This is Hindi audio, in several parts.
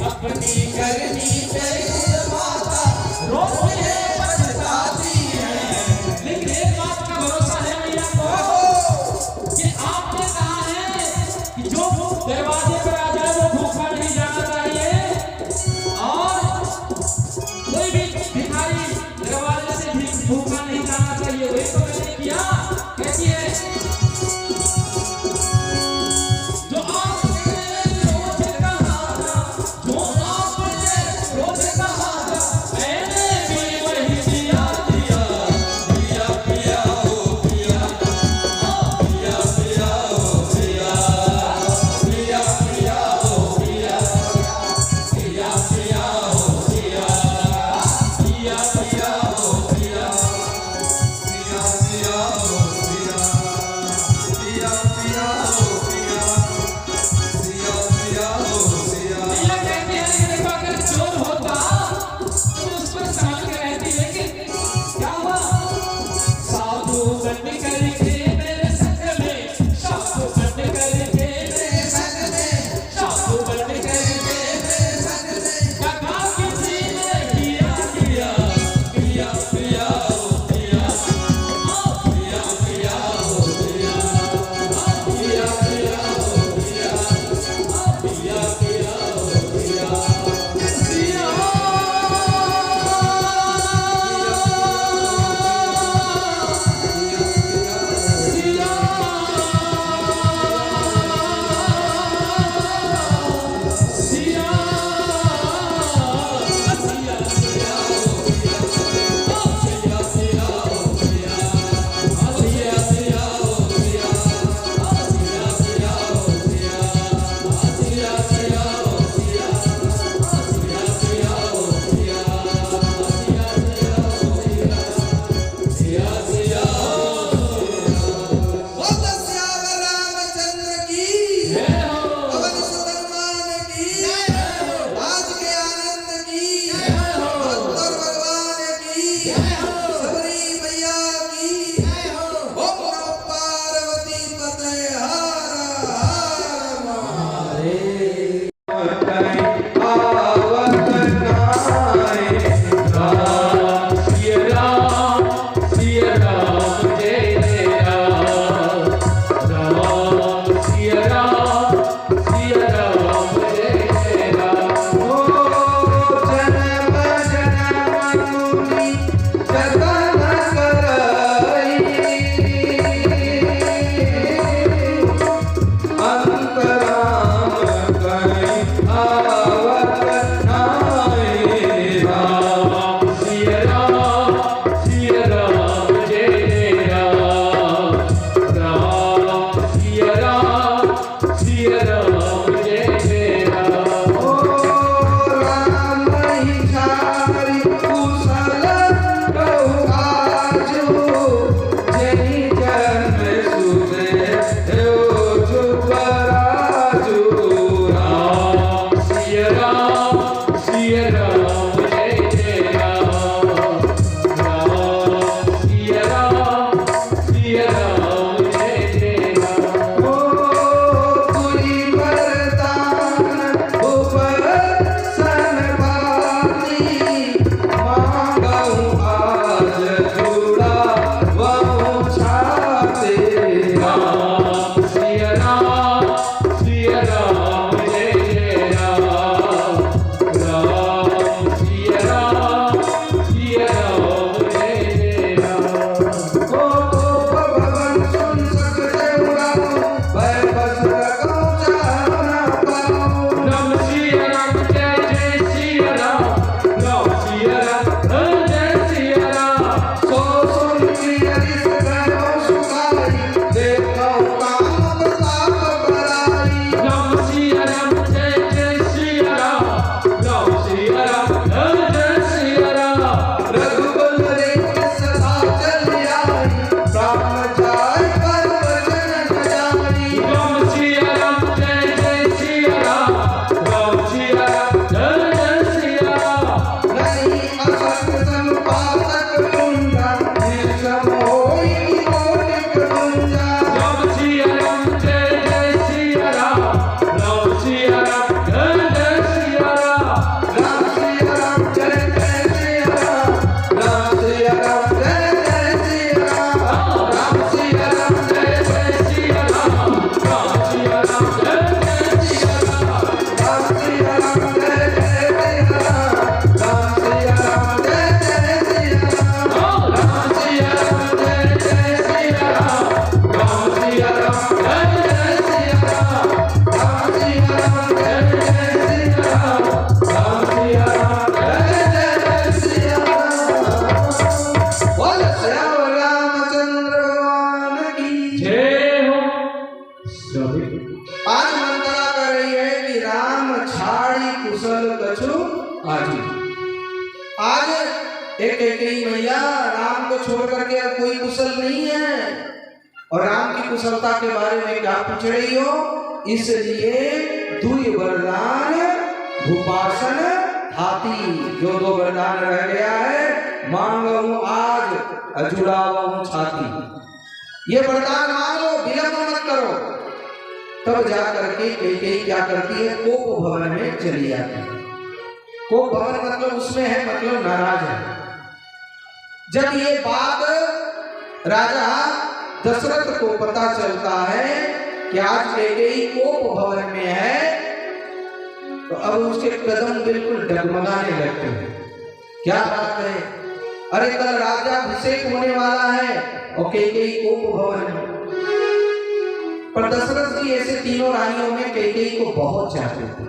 अपनी कि जो दरवाजे पर आ जाए वो भूखा नहीं जाना चाहिए, और कोई भी भिखारी दरवाजे से भी भूखा नहीं जाना चाहिए। वही तो मैंने किया। कहती है जो आपने रोज कहा, जो आपने रोज कहा, मैंने भी वही दिया दिया दिया पिया ओ पिया, पिया पिया ओ पिया। कुशल कछु आजी। आज एक कैकेयी मैया राम को छोड़ करके अब कोई कुशल नहीं है, और राम की कुशलता के बारे में क्या पूछ रही हो? इसलिए दुई वरदान भूपासन हाथी, जो दो वरदान रह गया है मांगू आज अजुड़ाऊ छाती। ये वरदान मांगो, विलंब मत करो। तब जा करके कैकेयी क्या करती है? कोप भवन में चली जाती है। कोप भवन मतलब उसमें है, मतलब नाराज है। जब ये बात राजा दशरथ को पता चलता है कि आज कैकेयी कोप भवन में है, तो अब उसके कदम बिल्कुल डगमगाने लगते हैं। क्या बात है? अरे कल राज्याभिषेक होने वाला है और कैकेयी कोप भवन में। पर दशरथ जी ऐसे तीनों रानियों में कैकेयी को बहुत चाहते थे,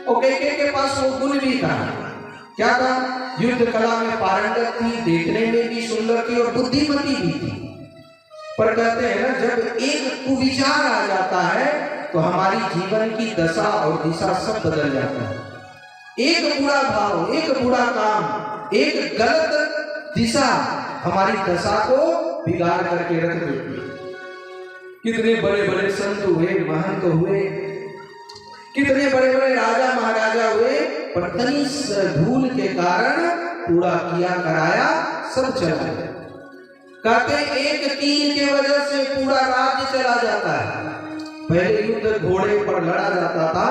और कैकेयी के पास वो गुण भी था। क्या था? युद्ध कला में पारंगत थी, देखने में भी सुंदर थी और बुद्धिमती भी थी। पर कहते हैं ना, जब एक कुविचार आ जाता है तो हमारी जीवन की दशा और दिशा सब बदल जाता है। एक बुरा भाव, एक बुरा काम, एक गलत दिशा हमारी दशा को बिगाड़ करके रख देती है। कितने बड़े बड़े संत हुए, महंत हुए, कितने बड़े बड़े राजा महाराजा हुए, पर तनी भूल के कारण पूरा किया कराया सब चला गया। कहते एक तीर के वजह से पूरा राज्य चला जाता है। पहले युद्ध घोड़े पर लड़ा जाता था,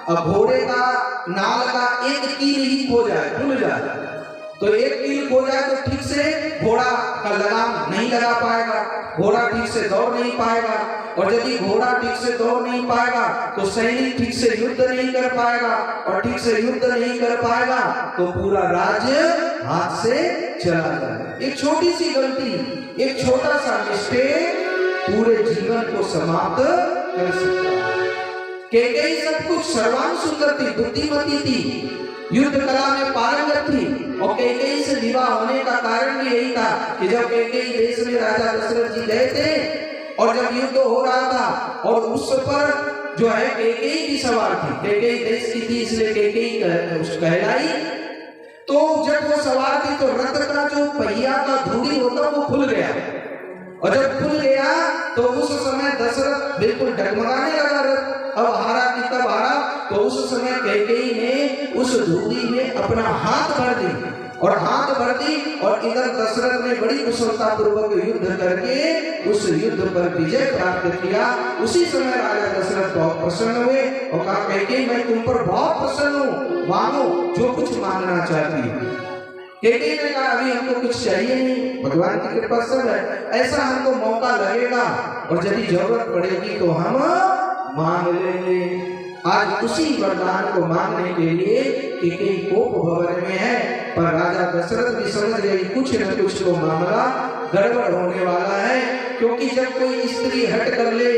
अब घोड़े का नाल का एक तीर ही खो जाए, भूल जाए, तो एक तीर खो जाए तो ठीक से घोड़ा का लगाम नहीं लगा पाएगा, घोड़ा ठीक से दौड़ नहीं पाएगा, और यदि घोड़ा ठीक से दौड़ नहीं पाएगा तो सैनिक ठीक से युद्ध नहीं कर पाएगा, और ठीक से युद्ध नहीं कर पाएगा तो पूरा राज्य हाथ से चला जाएगा। एक छोटी सी गलती, एक छोटा सा मिस्टेक पूरे जीवन को समाप्त कर सकता है। कैकेयी सब कुछ सर्वांग सुंदर थी, बुद्धिमती थी, युद्ध कला में पारंगत थी, और कैकेयी से विवाह होने का कारण भी यही था कि जब कैकेयी देश में राजा दशरथ जी गए थे और जब युद्ध हो रहा था और उस पर जो है कैकेयी भी सवार थी, कैकेयी देश की थी इसलिए कैकेयी कहलाई। तो जब वो सवार थी तो रथ का जो पहिया का धूड़ी होता वो खुल गया, और जब खुल गया तो उस समय दशरथ बिल्कुल डगमगाने लगा रथ, अब हारा की तब हारा। तो उस समय कैकेयी ने उस धूड़ी में अपना हाथ भर दी, और हाथ भर दी, और इधर दशरथ ने बड़ी कुशलता पूर्वक युद्ध करके उस युद्ध पर विजय प्राप्त किया। उसी समय राजा दशरथ बहुत प्रसन्न हुए और कहा कैकेयी मैं तुम पर बहुत प्रसन्न हूँ, मांगो जो कुछ मांगना चाहती है। कैकेयी ने कहा अभी हमको कुछ चाहिए नहीं, भगवान की कृपा सब है, ऐसा हमको मौका लगेगा और यदि जरूरत पड़ेगी तो हम मांग लेंगे। आज उसी वरदान को मांगने के लिए कैकेयी कोप भवन में है, पर राजा दशरथ भी समझ गए कुछ न कुछ तो मामला गड़बड़ होने वाला है, क्योंकि जब कोई स्त्री हट कर ले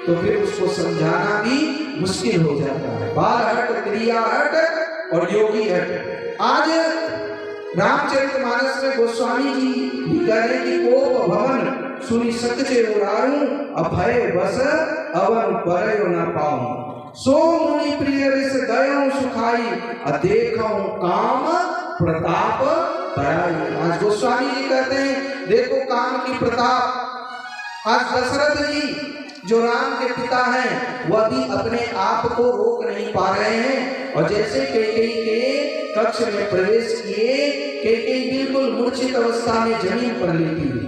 तो फिर उसको समझाना भी मुश्किल हो जाता है। बाल हट, क्रिया हट और योगी हट। आज रामचरितमानस में गोस्वामी जी भी कह रहे कि कोप भवन सुनी सच्चे उड़ारू, अभय बस अवन परयो न पाऊं, सो मुनि प्रिय रिस गयो सुखाई, देखो काम प्रताप बड़ाई। आज गोस्वामी जी कहते हैं देखो काम की प्रताप। आज दशरथ जी जो राम के पिता हैं वह भी अपने आप को रोक नहीं पा रहे हैं, और जैसे कैकेयी के कक्ष में प्रवेश किए कैकेयी बिल्कुल मूर्छित अवस्था में जमीन पर लेटी हुई।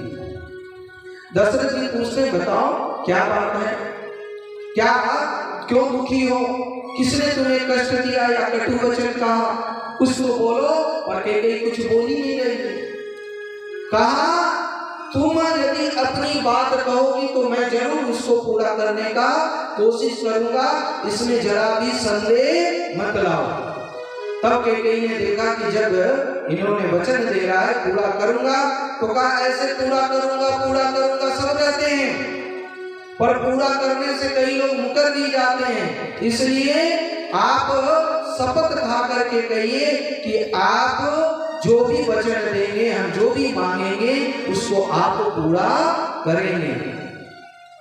दशरथ जी पूछते बताओ क्या बात है, क्या क्यों दुखी हो, किसने तुम्हें कष्ट दिया या कटु वचन कहा, कुछ तो बोलो। और कैकेयी कुछ बोल ही नहीं रही। कहा तुम यदि अपनी बात कहोगी तो मैं जरूर उसको पूरा करने का कोशिश करूंगा, इसमें जरा भी संदेह मत लाओ। तब कैकेयी ने देखा कि जब इन्होंने वचन दे रहा है पूरा करूंगा, तो कहा ऐसे पूरा करूंगा सब कहते हैं, पर पूरा करने से कई लोग मुकर भी जाते हैं। इसलिए आप शपथ खा करके कहिए कि आप जो भी वचन देंगे, हम जो भी मांगेंगे उसको आप पूरा करेंगे।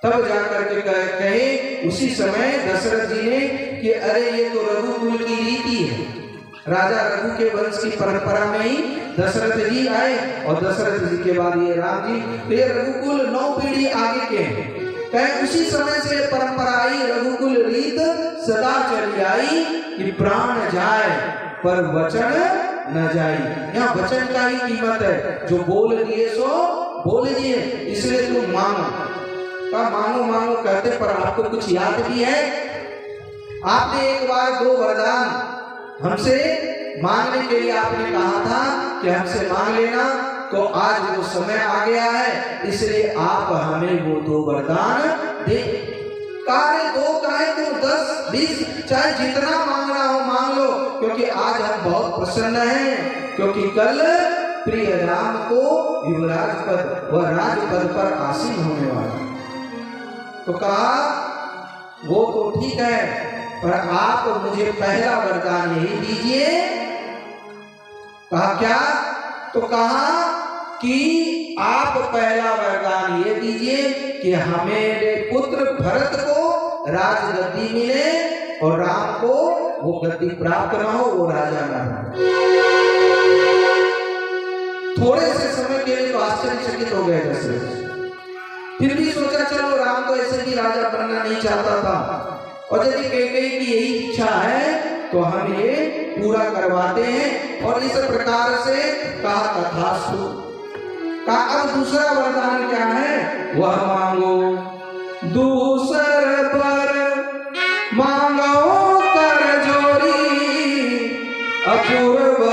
तब जाकर के कहे उसी समय दशरथ जी ने कि अरे ये तो रघुकुल की रीति है, राजा रघु के वंश की परंपरा में ही दशरथ जी आए और दशरथ जी के बाद ये राम जी, तो ये रघुकुल 9 पीढ़ी आगे के हैं। कहे उसी समय से परंपरा आई, रघुकुल रीत सदा चली आई कि प्राण जाए पर वचन न जाए। यहाँ वचन का ही कीमत है, जो बोल दिए सो बोल दिए, इसलिए तुम मांगो। का मांगो मांगो कहते, पर आपको कुछ याद भी है? आपने एक बार 2 वरदान हमसे मांगने के लिए आपने कहा था कि हमसे मांग लेना, तो आज वो समय आ गया है, इसलिए आप हमें वो 2 वरदान दे। कारे 2 काहे तो 10 20 चाहे जितना मांगना हो मांग लो, क्योंकि आज हम बहुत प्रसन्न हैं, क्योंकि कल प्रिय राम को युवराज पद व राजपद पर आसीन होने वाला। तो कहा वो तो ठीक है, पर आप मुझे पहला वरदान यही दीजिए। कहा क्या? तो कहा कि आप पहला वरदान ये दीजिए कि हमारे पुत्र भरत को राजगद्दी मिले और राम को वो गद्दी प्राप्त न हो, वो राजा न हो। थोड़े से समय के लिए तो आश्चर्यचकित हो गए दशरथ, फिर भी सोचा चलो राम तो ऐसे भी राजा बनना नहीं चाहता था, और यदि कैकेयी की यही इच्छा है तो हम ये पूरा करवाते हैं। और इस प्रकार से कहा तथास्तु। कहा अब दूसरा वरदान क्या है? वह मांगो दूसर पर मांगो कर जोरी, अपूर्व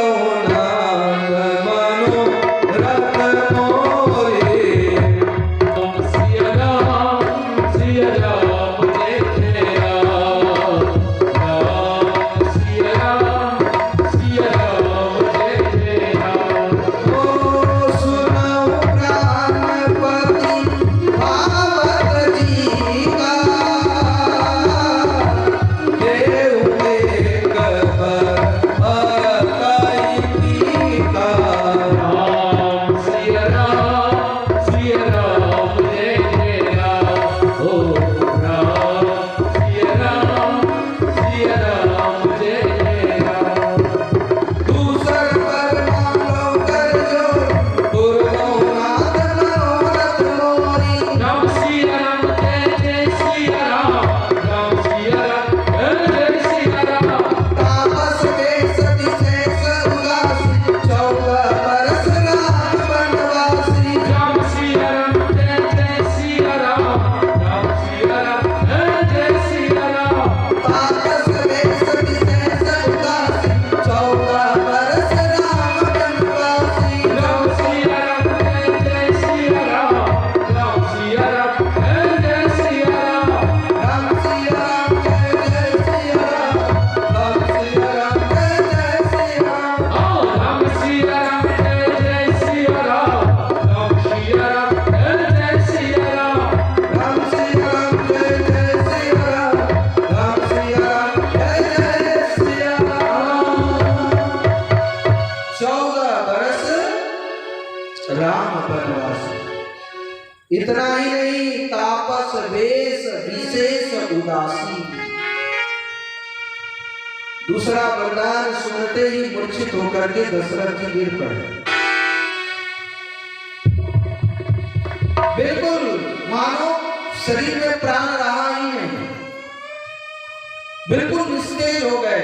इतना ही नहीं, तापस वेश विशेष उदासी। दूसरा वरदान सुनते ही मूर्छित होकर के दशरथ जी गिर पड़े। बिल्कुल मानो शरीर में प्राण रहा ही नहीं, बिल्कुल निस्तेज हो गए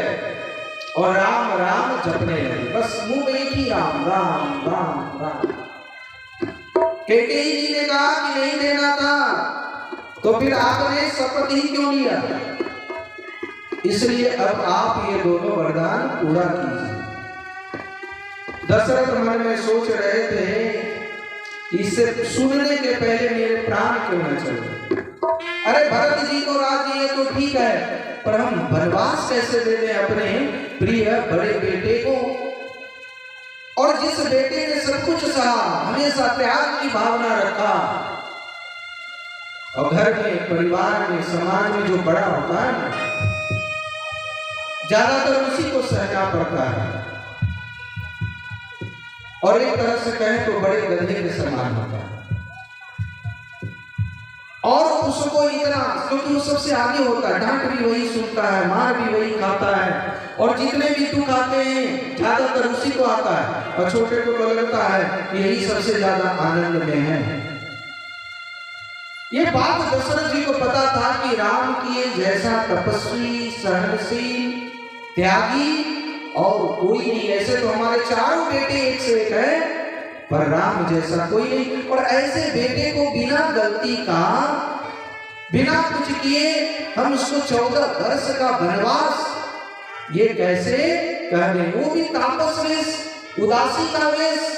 और राम राम जपने लगे। बस मुंह में एक ही राम राम राम राम। कैकेयी जी ने कहा कि नहीं देना था, तो फिर आपने शपथ ही क्यों लिया? इसलिए अब आप ये दोनों वरदान पूरा कीजिए। दशरथ मन में सोच रहे थे, इसे सुनने के पहले मेरे प्राण क्यों न चले। अरे भरत जी को राज्य ये तो ठीक है, पर हम वनवास कैसे दे दें अपने प्रिय बड़े बेटे को? और जिस बेटे ने सब कुछ सहा, हमेशा त्याग की भावना रखा, और घर में परिवार में समाज में जो बड़ा होता है ज्यादातर उसी को सहना पड़ता है, और एक तरह से कहें तो बड़े गधे के समान होता है। और उसको इतना, क्योंकि वो सबसे आगे होता है, डांट भी वही सुनता है, मार भी वही खाता है, और जितने भी दुख आते हैं ज्यादातर उसी को आता है, और छोटे को तो लगता है कि यही सबसे ज्यादा आनंद में है। ये बात दशरथ जी को पता था कि राम की जैसा तपस्वी, सहनशील, त्यागी और कोई नहीं। ऐसे तो हमारे चारों बेटे एक से एक है, पर राम जैसा कोई नहीं। और ऐसे बेटे को बिना गलती का, बिना कुछ किए हम उसको 14 वर्ष का वनवास, ये कैसे कह रहे? वो भी तापस वेश, उदासी का वेश।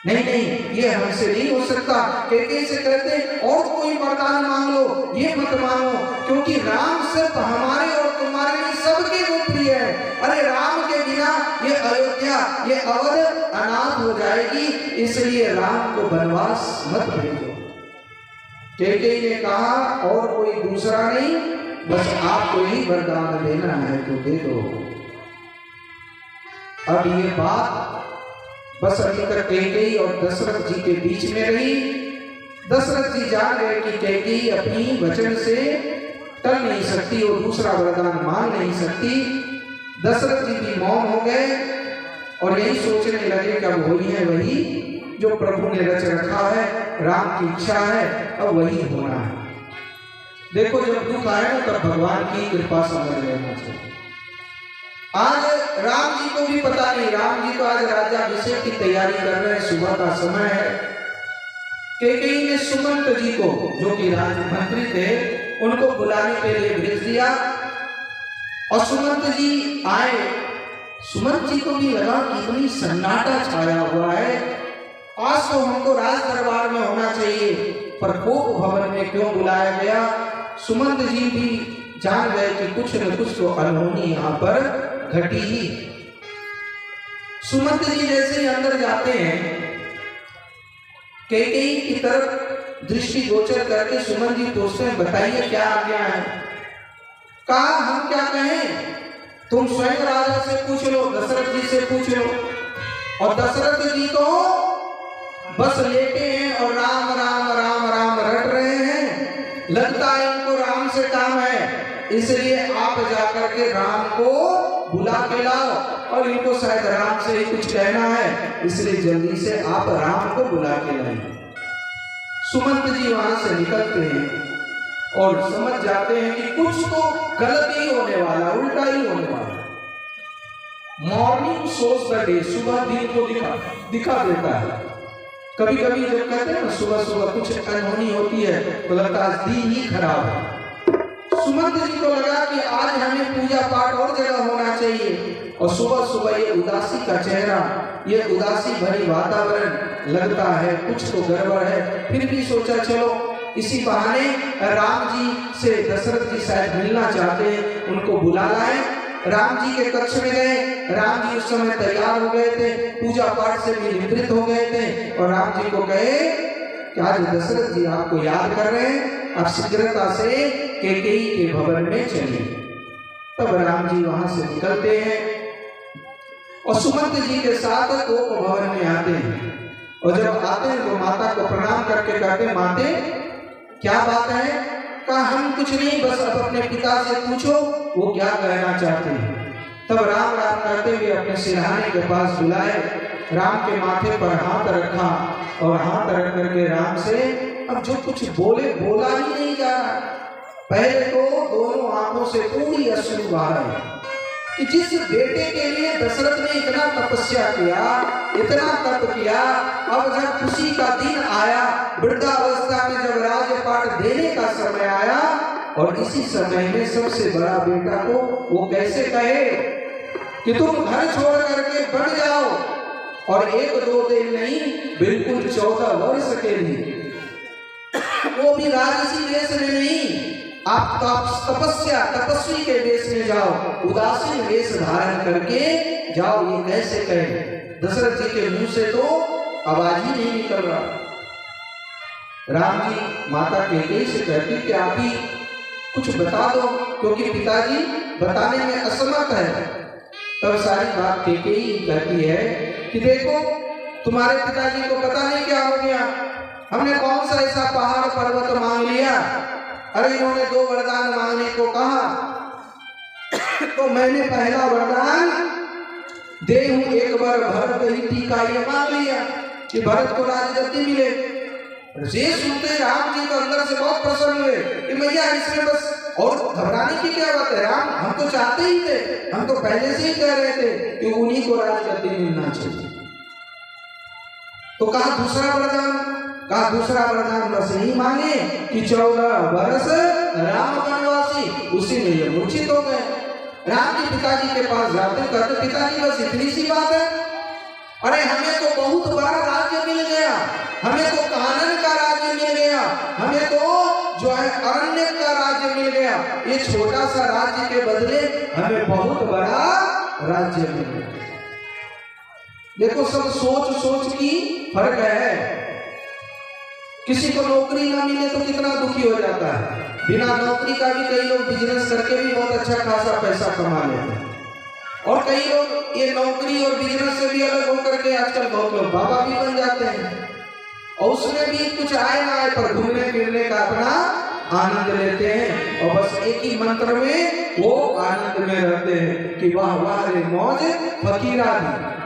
नहीं नहीं, ये हमसे नहीं हो सकता। कैकेयी से कहते और कोई वरदान मांग लो, ये मत मांगो, क्योंकि राम सिर्फ हमारे और तुम्हारे लिए सबके को प्रिय है। अरे राम के बिना ये अयोध्या, ये अवध अनाथ हो जाएगी, इसलिए राम को वनवास मत भेजो। कैकेयी ने कहा और कोई दूसरा नहीं, बस आपको ही वरदान देना है तो दे दो। अब ये बात बस अभी तक कैकेयी और दशरथ जी के बीच में रही। दशरथ जी जान गए कि कैकेयी अपनी वचन से टल नहीं सकती और दूसरा वरदान मांग नहीं सकती। दशरथ जी भी मौन हो गए और यही सोचने लगे कि अब वही है, वही जो प्रभु ने रच रखा है, राम की इच्छा है, अब वही होना है। देखो जब दुख आए ना तब भगवान की कृपा समझ लेना चाहिए। आज राम जी को भी पता नहीं, राम जी तो आज राज्याभिषेक की तैयारी कर रहे हैं, सुबह का समय है। कैकेयी ने सुमंत जी को, जो कि राजमंत्री थे, उनको बुलाने के लिए भेज दिया और सुमंत जी आए। सुमंत जी को भी लगा कि इतनी सन्नाटा छाया हुआ है, आज तो हमको राज दरबार में होना चाहिए, पर कोप भवन में क्यों बुलाया गया? सुमंत जी भी जान गए कि कुछ न कुछ तो अनहोनी यहाँ पर घटी ही। सुमंत जी जैसे ही अंदर जाते हैं, कैकेयी की तरफ दृष्टि गोचर करके सुमंत जी पूछते हैं, बताइए क्या आज्ञा है? कहा हम क्या कहें, तुम स्वयं राजा से पूछ लो, दशरथ जी से पूछ लो। और दशरथ जी तो बस लेटे हैं और राम राम राम राम रट रहे हैं, लगता है इनको राम से काम है, इसलिए आप जाकर के राम को बुला के लाओ, और इनको शायद राम से ही कुछ कहना है, इसलिए जल्दी से आप राम को बुला के लाइए। सुमंत जी वहां से निकलते हैं और समझ जाते हैं कि कुछ तो गलत ही होने वाला, उल्टा ही होने वाला। मॉर्निंग शोज द डे, सुबह दिन को दिखा देता है। कभी कभी जब कहते हैं ना सुबह सुबह कुछ अनहोनी होती है तो लगता है दिन ही खराब है। सुमंत जी को लगा कि आज हमें पूजा पाठ और जगह होना चाहिए, और सुबह सुबह ये उदासी का चेहरा, ये उदासी भरी वातावरण, लगता है कुछ तो गड़बड़ है। फिर भी सोचा चलो इसी बहाने राम जी से दशरथ जी शायद मिलना चाहते हैं, उनको बुला लाए। राम जी के कक्ष में गए। राम जी उस समय तैयार हो गए थे, पूजा पाठ से भी निवृत्त हो गए थे, और राम जी को कहे कि आज दशरथ जी आपको याद कर रहे हैं, आप शीघ्रता से कैकेयी के भवन में चलिए। तब राम जी वहां से निकलते हैं और सुमंत जी के साथ कोप भवन में आते हैं, और जब आते हैं तो माता को प्रणाम करके कहते, माते क्या बात है? कहा हम कुछ नहीं, बस अब अपने पिता से पूछो वो क्या कहना चाहते हैं। तब राम राम करते हुए अपने सिरहाने के पास बुलाए, राम के माथे पर हाथ रखा और हाथ रख करके राम से अब जो कुछ बोला ही नहीं जा रहा। पहले तो दोनों आंखों से पूरी अश्रु बहा रहे कि जिस बेटे के लिए दशरथ ने इतना तपस्या किया, इतना तप किया, अब जब खुशी का दिन आया, वृद्धावस्था में जब राजपाट देने का समय आया, और इसी समय में सबसे बड़ा बेटा को वो कैसे कहे कि तुम घर छोड़ करके बढ़ जाओ, और 1-2 दिन नहीं, बिल्कुल 14 वर्ष के लिए, वो भी राजसी वेश में नहीं, आप तपस्वी के वेश में जाओ, उदासीन वेश धारण करके जाओ, ये कैसे कहे? दशरथ जी के मुंह से तो आवाज ही नहीं निकल रहा। राम जी माता कैकेयी से कहती कि आप ही कुछ बता दो, क्योंकि पिताजी बताने में असमर्थ है। तब सारी बात कैकेयी कहती है कि देखो तुम्हारे पिताजी को पता नहीं क्या हो गया, हमने कौन सा ऐसा पहाड़ पर्वत मांग लिया? अरे इन्होंने 2 वरदान मांगने को कहा, तो मैंने पहला वरदान देहूं एक बार भरत ही टीका ये मांग लिया कि भरत को राजगद्दी मिले। ये सुनते राम जी तो अंदर से बहुत प्रसन्न हुए कि मैया इसमें बस और घबराने की क्या बात है, राम हम तो चाहते ही थे, हम तो पहले से ही कह रहे थे कि उन्हीं को राजगद्दी मिलना चाहिए। तो कहा दूसरा वरदान बस यही मांगे कि 14 वर्ष राम वनवासी। उसी में ये मूर्छित हो गए। राम के पिताजी के पास जाते कहते पिताजी बस इतनी सी बात है, अरे हमें तो बहुत बड़ा राज्य मिल गया, हमें तो कानन का राज्य मिल गया, हमें तो जो है अरण्य का राज्य मिल गया, ये छोटा सा राज्य के बदले हमें बहुत बड़ा राज्य मिल गया। देखो सब सोच की फर्क है। किसी को नौकरी ना मिले तो कितना दुखी हो जाता है। बिना नौकरी का भी कई लोग बिजनेस करके भी बहुत अच्छा खासा पैसा कमा लेते हैं, और कई लोग ये नौकरी और बिजनेस से भी अलग होकर के आजकल बहुत लोग बाबा भी बन जाते हैं, और उसमें भी कुछ आए ना आए पर घूमने फिरने का अपना आनंद लेते हैं, और बस एक ही मंत्र में वो आनंद में रहते हैं कि वाह वाह रे मौज फकीरा दी।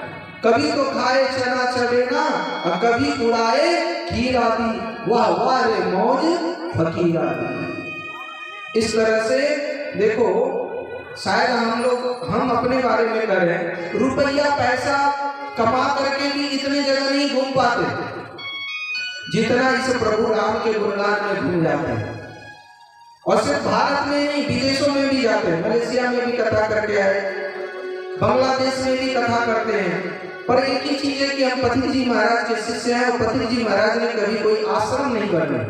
कभी तो खाए चना चबेना और कभी उड़ाए खीरा दी, वाह वाह रे मौज फकीरा दी। इस तरह से देखो, शायद हम अपने बारे में करें, रुपया पैसा कमा करके भी इतने जगह नहीं घूम पाते जितना इस प्रभु राम के गुणगान में घूम जाते हैं। और सिर्फ भारत में नहीं, विदेशों में भी जाते हैं। मलेशिया में भी कथा करके आए, बांग्लादेश में भी कथा करते हैं। पर एक ही चीज है कि हम पथिक जी महाराज के शिष्य हैं, और पथिक जी महाराज ने कभी कोई आश्रम नहीं करना,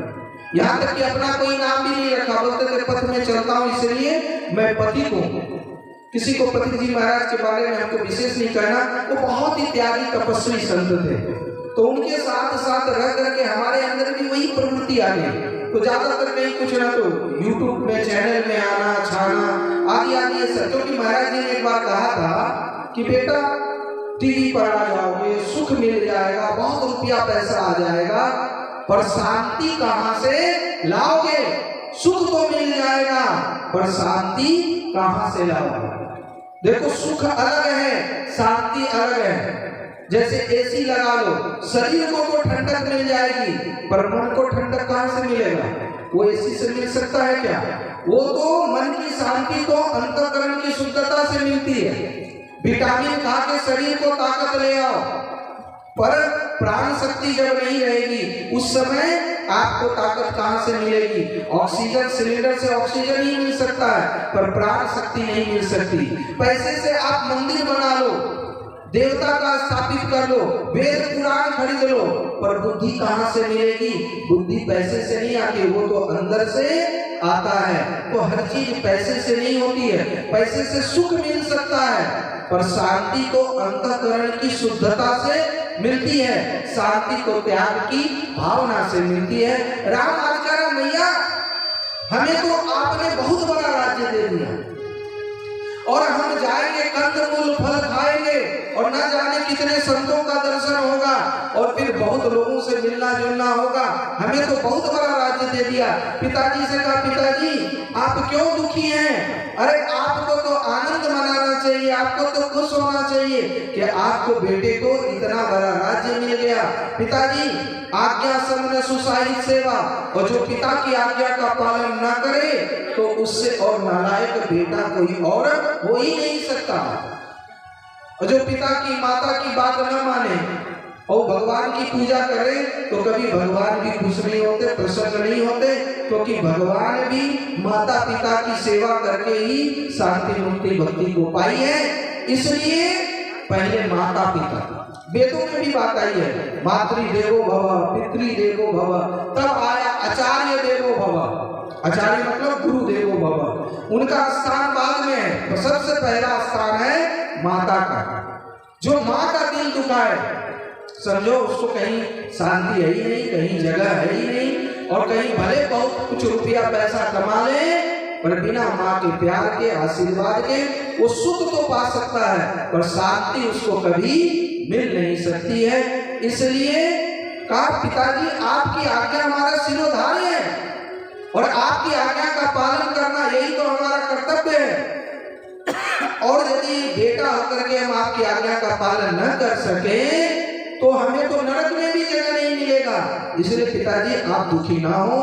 यहाँ तक कि अपना कोई नाम भी नहीं रखा। बोलते थे पथ में चलता हूँ इसलिए मैं पथिक हूँ। किसी को पथिक जी महाराज के बारे में हमको विशेष नहीं कहना, वो बहुत ही त्यागी तपस्वी संत थे, तो उनके साथ साथ रह करके हमारे अंदर भी वही प्रवृत्ति आ गई। तो ज्यादातर कहीं कुछ ना तो यूट्यूब में चैनल में आना छाना आदि आदि ये सब। क्योंकि महाराज जी ने एक बार कहा था कि बेटा टीवी पर आ जाओगे, सुख मिल जाएगा, बहुत रुपया पैसा आ जाएगा, पर शांति कहाँ से लाओगे? सुख तो मिल जाएगा पर शांति कहाँ से लाओगे? देखो सुख अलग है, शांति अलग है। जैसे एसी लगा लो, शरीर को तो ठंडक मिल जाएगी, पर मन को ठंडक कहाँ से मिलेगा? वो एसी से मिल सकता है क्या? वो तो मन की शांति को अंतःकरण की शुद्धता से मिलती है। विटामिन खा के शरीर को ताकत ले आओ, पर प्राण शक्ति जब नहीं रहेगी उस समय आपको ताकत कहां से मिलेगी? ऑक्सीजन सिलेंडर से ऑक्सीजन ही मिल सकता है, पर प्राण शक्ति नहीं मिल सकती। पैसे से आप मंदिर बना लो, देवता का स्थापित कर लो, वेद पुराण खरीद लो, पर बुद्धि कहां से मिलेगी? बुद्धि पैसे से नहीं आती, वो तो अंदर से आता है। तो हर चीज पैसे से नहीं होती है। पैसे से सुख मिल सकता है, पर शांति तो अंतःकरण की शुद्धता से मिलती है, शांति को त्याग की भावना से मिलती है। राम आज कह रहा मैया हमें तो आपने बहुत बड़ा राज्य दे दिया, और हम जाएंगे कंदमूल फल खाएंगे, और न जाने कितने संतों का दर्शन होगा, और फिर बहुत लोगों से मिलना जुलना होगा। हमें तो बहुत बड़ा राज्य दे दिया। पिताजी से कहा पिताजी आप क्यों दुखी हैं? अरे आपको तो आनंद मनाना चाहिए, आपको तो खुश होना चाहिए कि आपको बेटे को इतना बड़ा राज्य मिल गया। पिताजी आज्ञा समन सुसाहित सेवा, और जो पिता की आज्ञा का पालन न करे तो उससे और नालायक बेटा कोई और हो ही नहीं सकता। और जो पिता की माता की बात न माने और भगवान की पूजा करे तो कभी भगवान भी खुश नहीं होते, प्रसन्न नहीं होते, क्योंकि भगवान भी माता पिता की सेवा करके ही शांति मुक्ति भक्ति को पाई है। इसलिए पहले माता पिता, वेदों में भी बात आई है, मातृदेवो भव पितृदेवो भव, तब आया आचार्य देवो भव। आचार्य मतलब गुरु देवो भव, उनका स्थान बाद में है, तो सबसे पहला स्थान है माता का। जो माँ का दिल दुखाए समझो उसको कहीं शांति है ही नहीं, कहीं जगह है ही नहीं, और कहीं भले बहुत कुछ रुपया पैसा कमा ले, पर बिना माँ के प्यार के आशीर्वाद के वो सुख तो पा सकता है, पर शांति उसको कभी मिल नहीं सकती है। इसलिए कहा पिताजी आपकी आज्ञा हमारा सिरोधार्य है और आपकी आज्ञा का पालन करना यही तो हमारा कर्तव्य है। और यदि बेटा होकर के हम आपकी आज्ञा का पालन न कर सके तो हमें तो नरक में भी जगह नहीं मिलेगा। इसलिए पिताजी आप दुखी ना हो,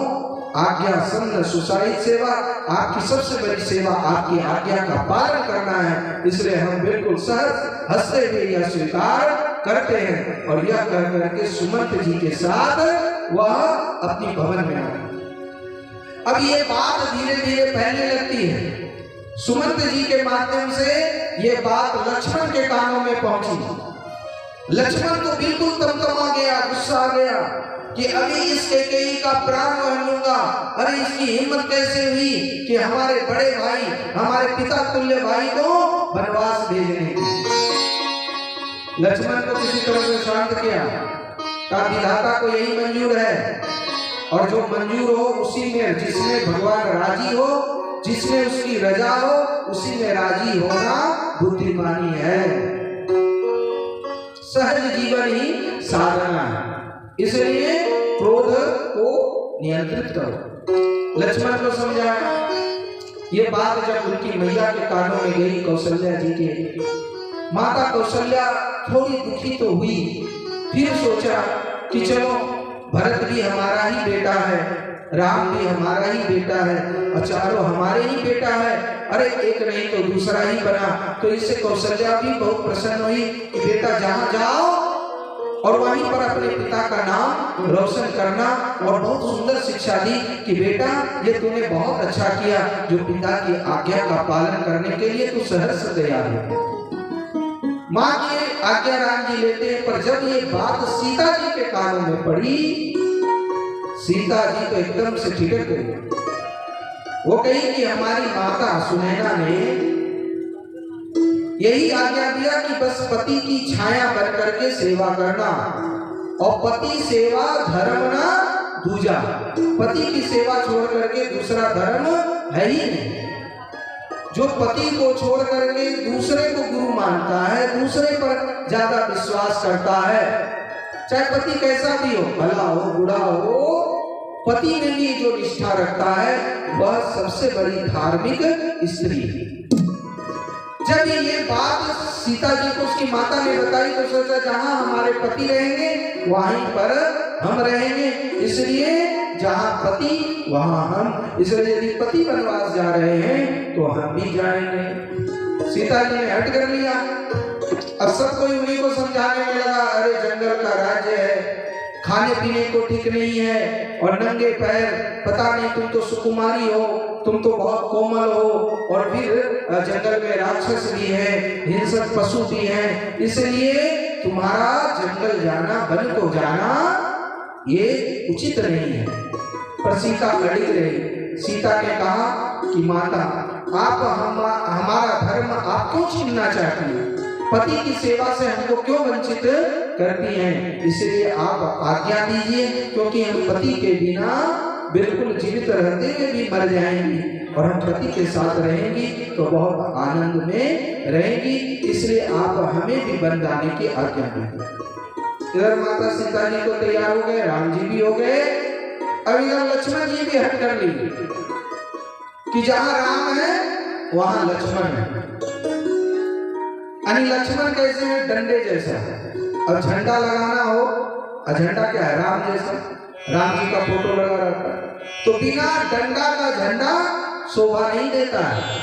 आज्ञा संग सुसाहित सेवा आपकी सबसे बड़ी सेवा, आपकी आज्ञा का पालन करना है। इसलिए हम बिल्कुल सहज हंसते हुए यह स्वीकार करते हैं और यह कह करके सुमंत जी के साथ वह अपनी भवन में आए। अब ये बात धीरे धीरे फैलने लगती है। सुमंत जी के माध्यम से ये बात लक्ष्मण के कानों में पहुंची। लक्ष्मण तो बिल्कुल तमतमा गया, गुस्सा आ गया कि अभी इस कैकेयी का प्राण वह लूंगा। अरे इसकी हिम्मत कैसे हुई कि हमारे बड़े भाई, हमारे पिता तुल्य भाई को वनवास भेजने की। लक्ष्मण को किसी तरह से शांत किया, कहा विधाता को यही मंजूर है और जो मंजूर हो उसी में, जिसमें भगवान राजी हो, जिसमें उसकी रजा हो, उसी में राजी होना बुद्धिमानी है। सहज जीवन ही साधना है। इसलिए क्रोध को नियंत्रित करो। लक्ष्मण को समझाया। ये बात जब उनकी मैया के कानों में गई, कौशल्या जी के, माता कौशल्या थोड़ी दुखी तो हुई। फिर सोचा कि चलो भरत भी हमारा ही बेटा है, राम भी हमारा ही बेटा है और चारों हमारे ही बेटा है। अरे एक नहीं तो दूसरा ही बना। तो इससे कौशल्या भी बहुत प्रसन्न हुई कि बेटा जहां जाओ और वहीं पर अपने पिता का नाम रोशन करना। और बहुत सुंदर शिक्षा दी कि बेटा ये तूने बहुत अच्छा किया, जो पिता की आज्ञा का पालन करने के लिए तू सहर्ष तैयार हो। माँ की आज्ञा राम जी लेते हैं, पर जब ये बात सीता जी के कानों में पड़ी, सीता जी तो एकदम से ठिठक गई। वो कही कि हमारी माता सुनैना ने यही आज्ञा दिया कि बस पति की छाया बन करके सेवा करना, और पति सेवा धर्म ना दूजा। पति की सेवा छोड़ करके दूसरा धर्म है ही नहीं। जो पति को छोड़ करके दूसरे को गुरु मानता है, दूसरे पर ज्यादा विश्वास करता है, चाहे पति कैसा भी हो, भला हो बुरा हो, पति में भी जो निष्ठा रखता है वह सबसे बड़ी धार्मिक स्त्री है। जब ये बात सीता जी को उसकी माता ने बताई तो सोचा जहां हमारे पति रहेंगे वहीं पर हम रहेंगे, इसलिए जहां पति वहां हम। इसलिए यदि पति वनवास जा रहे हैं तो हम भी जाएंगे। सीता जी ने हट कर लिया। अब सब कोई उन्हीं को समझाने में लगा, अरे जंगल का राज्य है, खाने पीने को ठीक नहीं है और नंगे पैर, पता नहीं तुम तो सुकुमारी हो, तुम तो बहुत कोमल हो, और फिर जंगल में राक्षस भी है, हिंसक पशु भी है, इसलिए तुम्हारा जंगल जाना, वन को जाना ये उचित नहीं है। पर सीता अड़िग रही। सीता ने कहा कि माता आप हमारा धर्म आप क्यों छीनना चाहती हैं? पति की सेवा से हमको क्यों वंचित करती हैं? इसलिए आप आज्ञा दीजिए, क्योंकि हम पति के बिना बिल्कुल जीवित रहते हुए भी मर जाएंगी और हम पति के साथ रहेंगी तो बहुत आनंद में रहेंगी। इसलिए आप हमें भी वन जाने की आज्ञा दीजिए। इधर माता सीता जी तो तैयार हो गए, राम जी भी हो गए, अब इधर लक्ष्मण जी भी हट कर ली कि जहां राम है वहां लक्ष्मण है। यानी लक्ष्मण कैसे है? डंडे जैसा। अब झंडा लगाना हो, झंडा क्या है? राम जैसा, राम जी का फोटो लगा रहता है, तो बिना डंडा का झंडा शोभा नहीं देता है।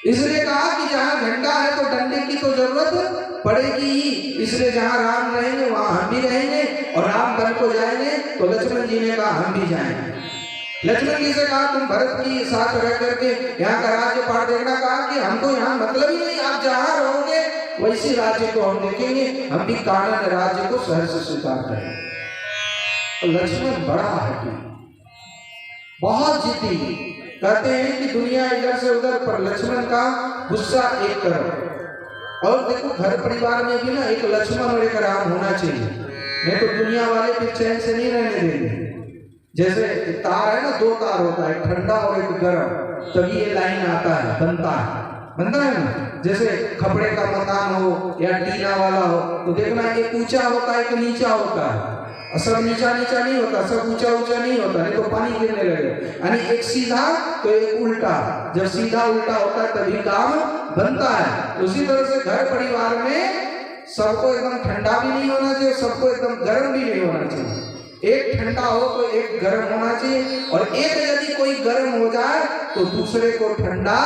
इसलिए कहा कि जहां झंडा है तो डंडे की तो जरूरत पड़ेगी ही। इसलिए जहां राम रहेंगे वहां हम भी रहेंगे, और राम वन को जाएंगे तो लक्ष्मण जी ने कहा हम भी जाएंगे। लक्ष्मण जी से कहा तुम भरत की साथ रह करके यहाँ का राज्य पाठ देखना, कहा कि हमको यहाँ मतलब ही नहीं, आप जहाँ रहोगे वैसी राज्य को हम देखेंगे, हम भी कानन राज्य को सहर्ष स्वीकार करेंगे। तो लक्ष्मण बड़ा हठी, बहुत जिद्दी, कहते हैं कि दुनिया इधर से उधर, पर लक्ष्मण का गुस्सा एक तरफ। और देखो घर परिवार में भी ना एक लक्ष्मण और एक राम होना चाहिए, नहीं तो दुनिया वाले भी चैन से नहीं रहने देंगे। जैसे तार है ना, दो तार होता है, एक ठंडा और एक गर्म, तभी ये लाइन आता है, बनता है ना। जैसे खपड़े का मकान हो या टीना वाला हो तो देखना एक ऊंचा होता है एक नीचा होता है, सब नीचा नीचा नहीं होता, सब ऊंचा ऊंचा नहीं होता, नहीं तो पानी गिरने लगे। यानी एक सीधा तो एक उल्टा, जब सीधा उल्टा होता है तभी काम बनता है। उसी तरह से घर परिवार में सबको एकदम ठंडा भी नहीं होना चाहिए, सबको एकदम गर्म भी नहीं होना चाहिए। एक ठंडा हो तो एक गर्म होना चाहिए, और एक यदि कोई गर्म हो जाए तो दूसरे को ठंडा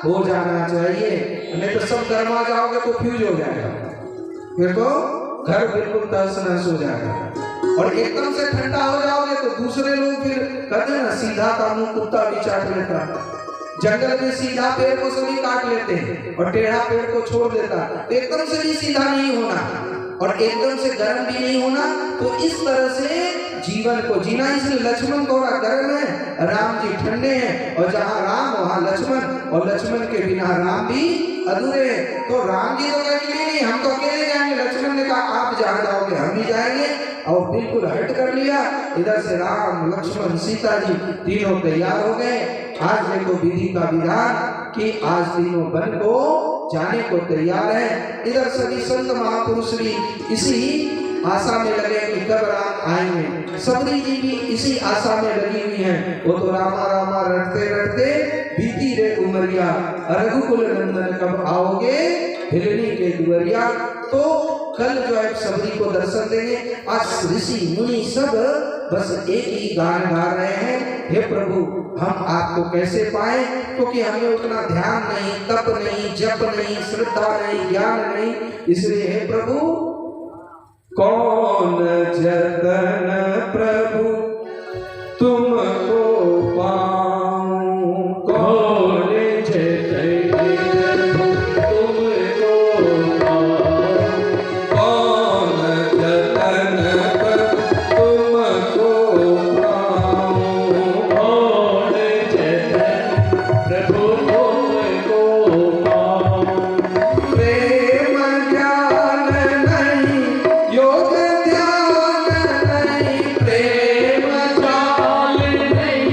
हो जाना चाहिए। नहीं तो सब गर्मा जाओगे तो फ्यूज हो जाएगा, फिर तो घर बिल्कुल तहस नहस हो जाएगा। और एकदम से ठंडा हो जाओगे तो दूसरे लोग फिर कहते हैं ना, सीधा का मुंह कुत्ता भी चाट लेता है। जंगल में सीधा पेड़ को सभी काट लेते हैं और टेढ़ा पेड़ को छोड़ देता है। तो एकदम से भी सीधा नहीं होना और एकदम से गर्म भी नहीं होना। तो इस तरह से जीवन को जीना। इसलिए लक्ष्मण थोड़ा गर्म है, राम जी ठंडे हैं, और जहाँ राम वहाँ लक्ष्मण, और लक्ष्मण के बिना राम भी अधूरे हैं। तो राम जी तो अकेले नहीं, हम तो अकेले जाएंगे। लक्ष्मण ने कहा आप जहाँ जाओगे हम ही जाएंगे, और बिल्कुल हट कर लिया। इधर से राम लक्ष्मण सीता जी तीनों तैयार हो गए। आज देखो विधि का विधान कि आज तीनों वन को जाने को तैयार है। इधर सभी संत महापुरुष भी इसी आशा में लगे कि कब राम आएंगे। सबरी जी भी इसी आशा में लगी हुई हैं। वो तो रामा रामा रटते रटते बीती रे उमरिया, रघुकुल नंदन कब आओगे हिलनी के दुवरिया। तो कल जो है सबरी को दर्शन देंगे। आज ऋषि मुनि सब बस एक ही गान गा रहे हैं, हे प्रभु हम आपको कैसे पाए, क्योंकि हमें उतना ध्यान नहीं, तप नहीं, जप नहीं, श्रद्धा नहीं, ज्ञान नहीं। इसलिए हे प्रभु कौन जतन प्रभु तुमको पाऊं, कौन जतन प्रभु तुमको पाऊं, कौन जतन प्रभु तुमको पाऊं, कौन जतन प्रभु तुमको पाऊं। प्रेम ज्ञान नहीं, योग ध्यान नहीं, प्रेम जाल नहीं,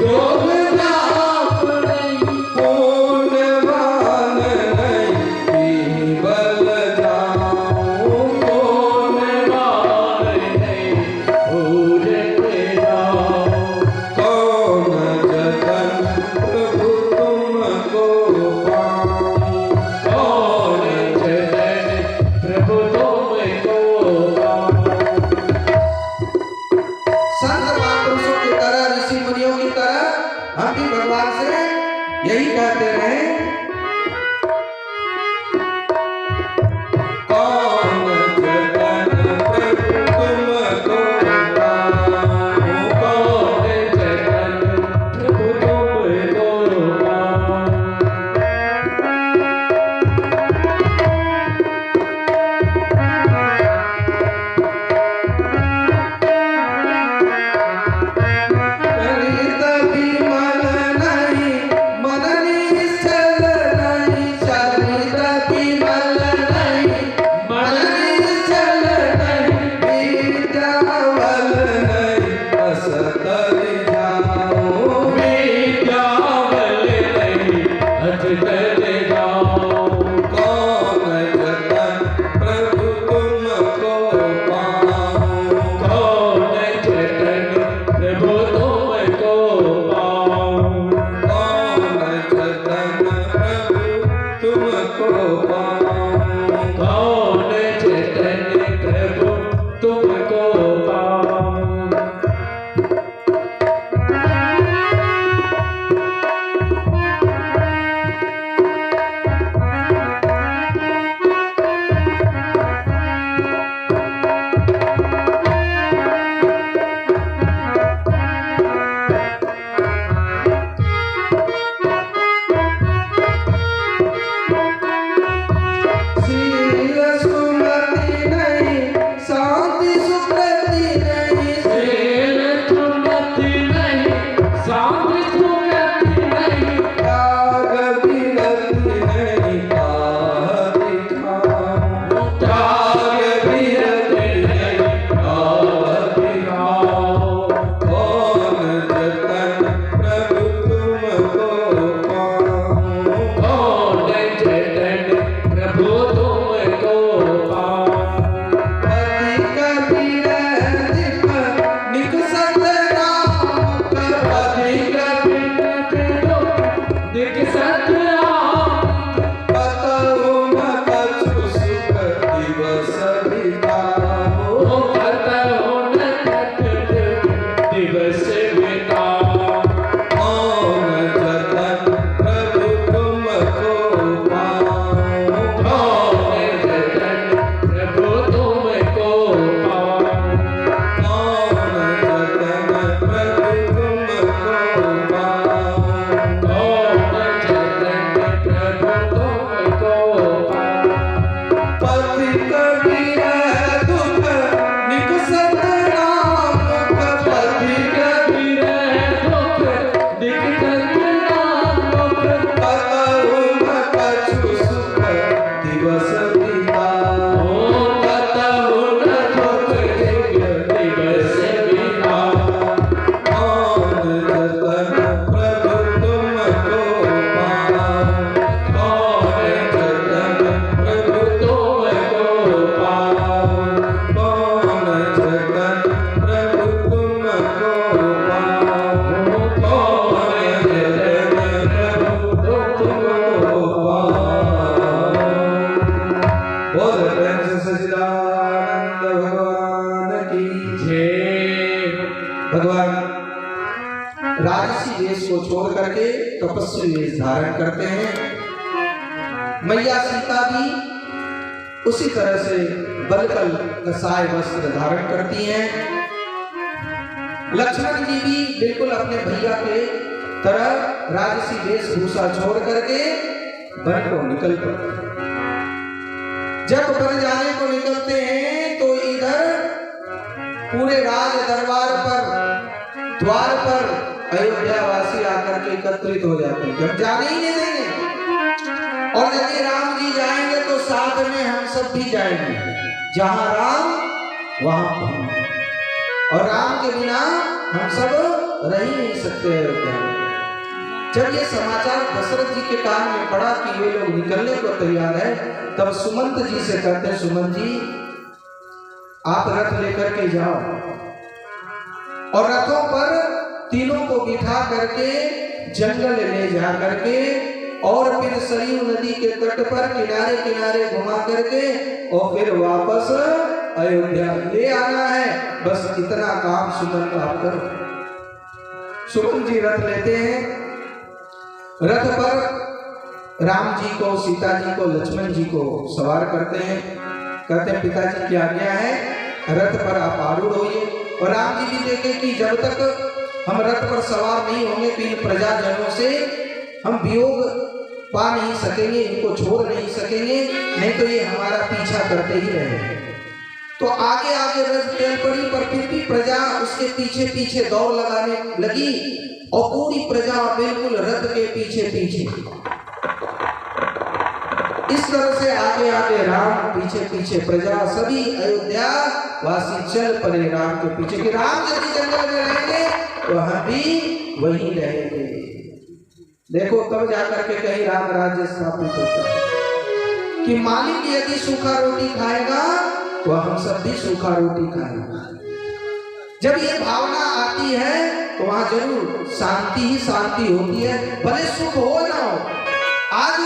योग नाप नहीं, पूर्णवान नहीं, केवल जाऊं, पूर्णवान नहीं, पूजते जाऊं। कौन जतन प्रभु तुमको पाऊं, कौन जतन प्रभु तुमको पाऊं। संत महापुरुषों की तरह, ऋषि मुनियों की तरह हम भी भगवान से यही कहते रहे, कौन जतन प्रभु तुमको पाऊं, कौन जतन प्रभु तुमको पाऊं। चरित विमल नहीं, मन निश्चल नहीं, चरित विमल नहीं, मन निश्चल नहीं, विद्यावल नहीं, असतर जाऊं, विद्यावल नहीं, असतर जाऊं। कौन जतन प्रभु तुमको पाऊं, कौन जतन प्रभु तुमको पाऊं, कौन जतन प्रभु तुमको पाऊं, कौन जतन प्रभु तुमको पाऊं। छोड़ करके तपस्वी वेश धारण करते हैं। मैया सीता भी उसी तरह से बलकल कसाय वस्त्र धारण करती हैं। लक्ष्मण जी भी बिल्कुल अपने भैया के तरह राजसी वेशभूषा छोड़ करके वन को निकल पड़ते हैं। जब वन जाने को निकलते हैं तो इधर पूरे राज दरबार पर द्वार पर अयोध्यावासी आकर के एकत्रित हो जाते हैं, जब जाने ही नहीं देंगे। और यदि राम जी जाएंगे तो साथ में हम सब भी जाएंगे, जहां राम वहां हम, और राम के बिना हम सब रह ही नहीं सकते अयोध्या में। जब ये समाचार दशरथ जी के कान में पड़ा कि ये लोग निकलने को तैयार है, तब सुमंत जी से कहते हैं, सुमंत जी आप रथ लेकर के जाओ और रथों पर तीनों को बिठा करके जंगल ले जा करके और फिर सरयू नदी के तट पर किनारे किनारे घुमा करके और फिर वापस अयोध्या ले आना है। बस इतना काम सुमंत आप करो। सुमंत जी रथ लेते हैं। रथ पर राम जी को, सीता जी को, लक्ष्मण जी को सवार करते हैं। कहते हैं पिताजी की आज्ञा है, रथ पर आप आरूढ़ होइए। और राम जी भी देखे कि जब तक हम रथ पर सवार नहीं होंगे तो इन प्रजाजनों से हम वियोग पा नहीं सकेंगे, इनको छोड़ नहीं सकेंगे, नहीं तो ये हमारा पीछा करते ही रहेंगे। तो आगे आगे रथ चल पड़ी, पर फिर भी प्रजा उसके पीछे पीछे दौड़ लगाने लगी और पूरी प्रजा बिल्कुल रथ के पीछे पीछे। इस तरह से आगे आगे राम, पीछे पीछे प्रजा, सभी अयोध्या वासी चल पड़े राम के पीछे कि राम यदि जंगल में रहेंगे तो हम भी वहीं रहेंगे। देखो तब जाकर के कहीं राम राज्य स्थापित होता है कि मालिक यदि सूखा रोटी खाएगा तो हम सब भी सूखा रोटी खाएंगे। जब ये भावना आती है तो वहां जरूर शांति ही शांति होती है, भले सुख हो ना हो। आज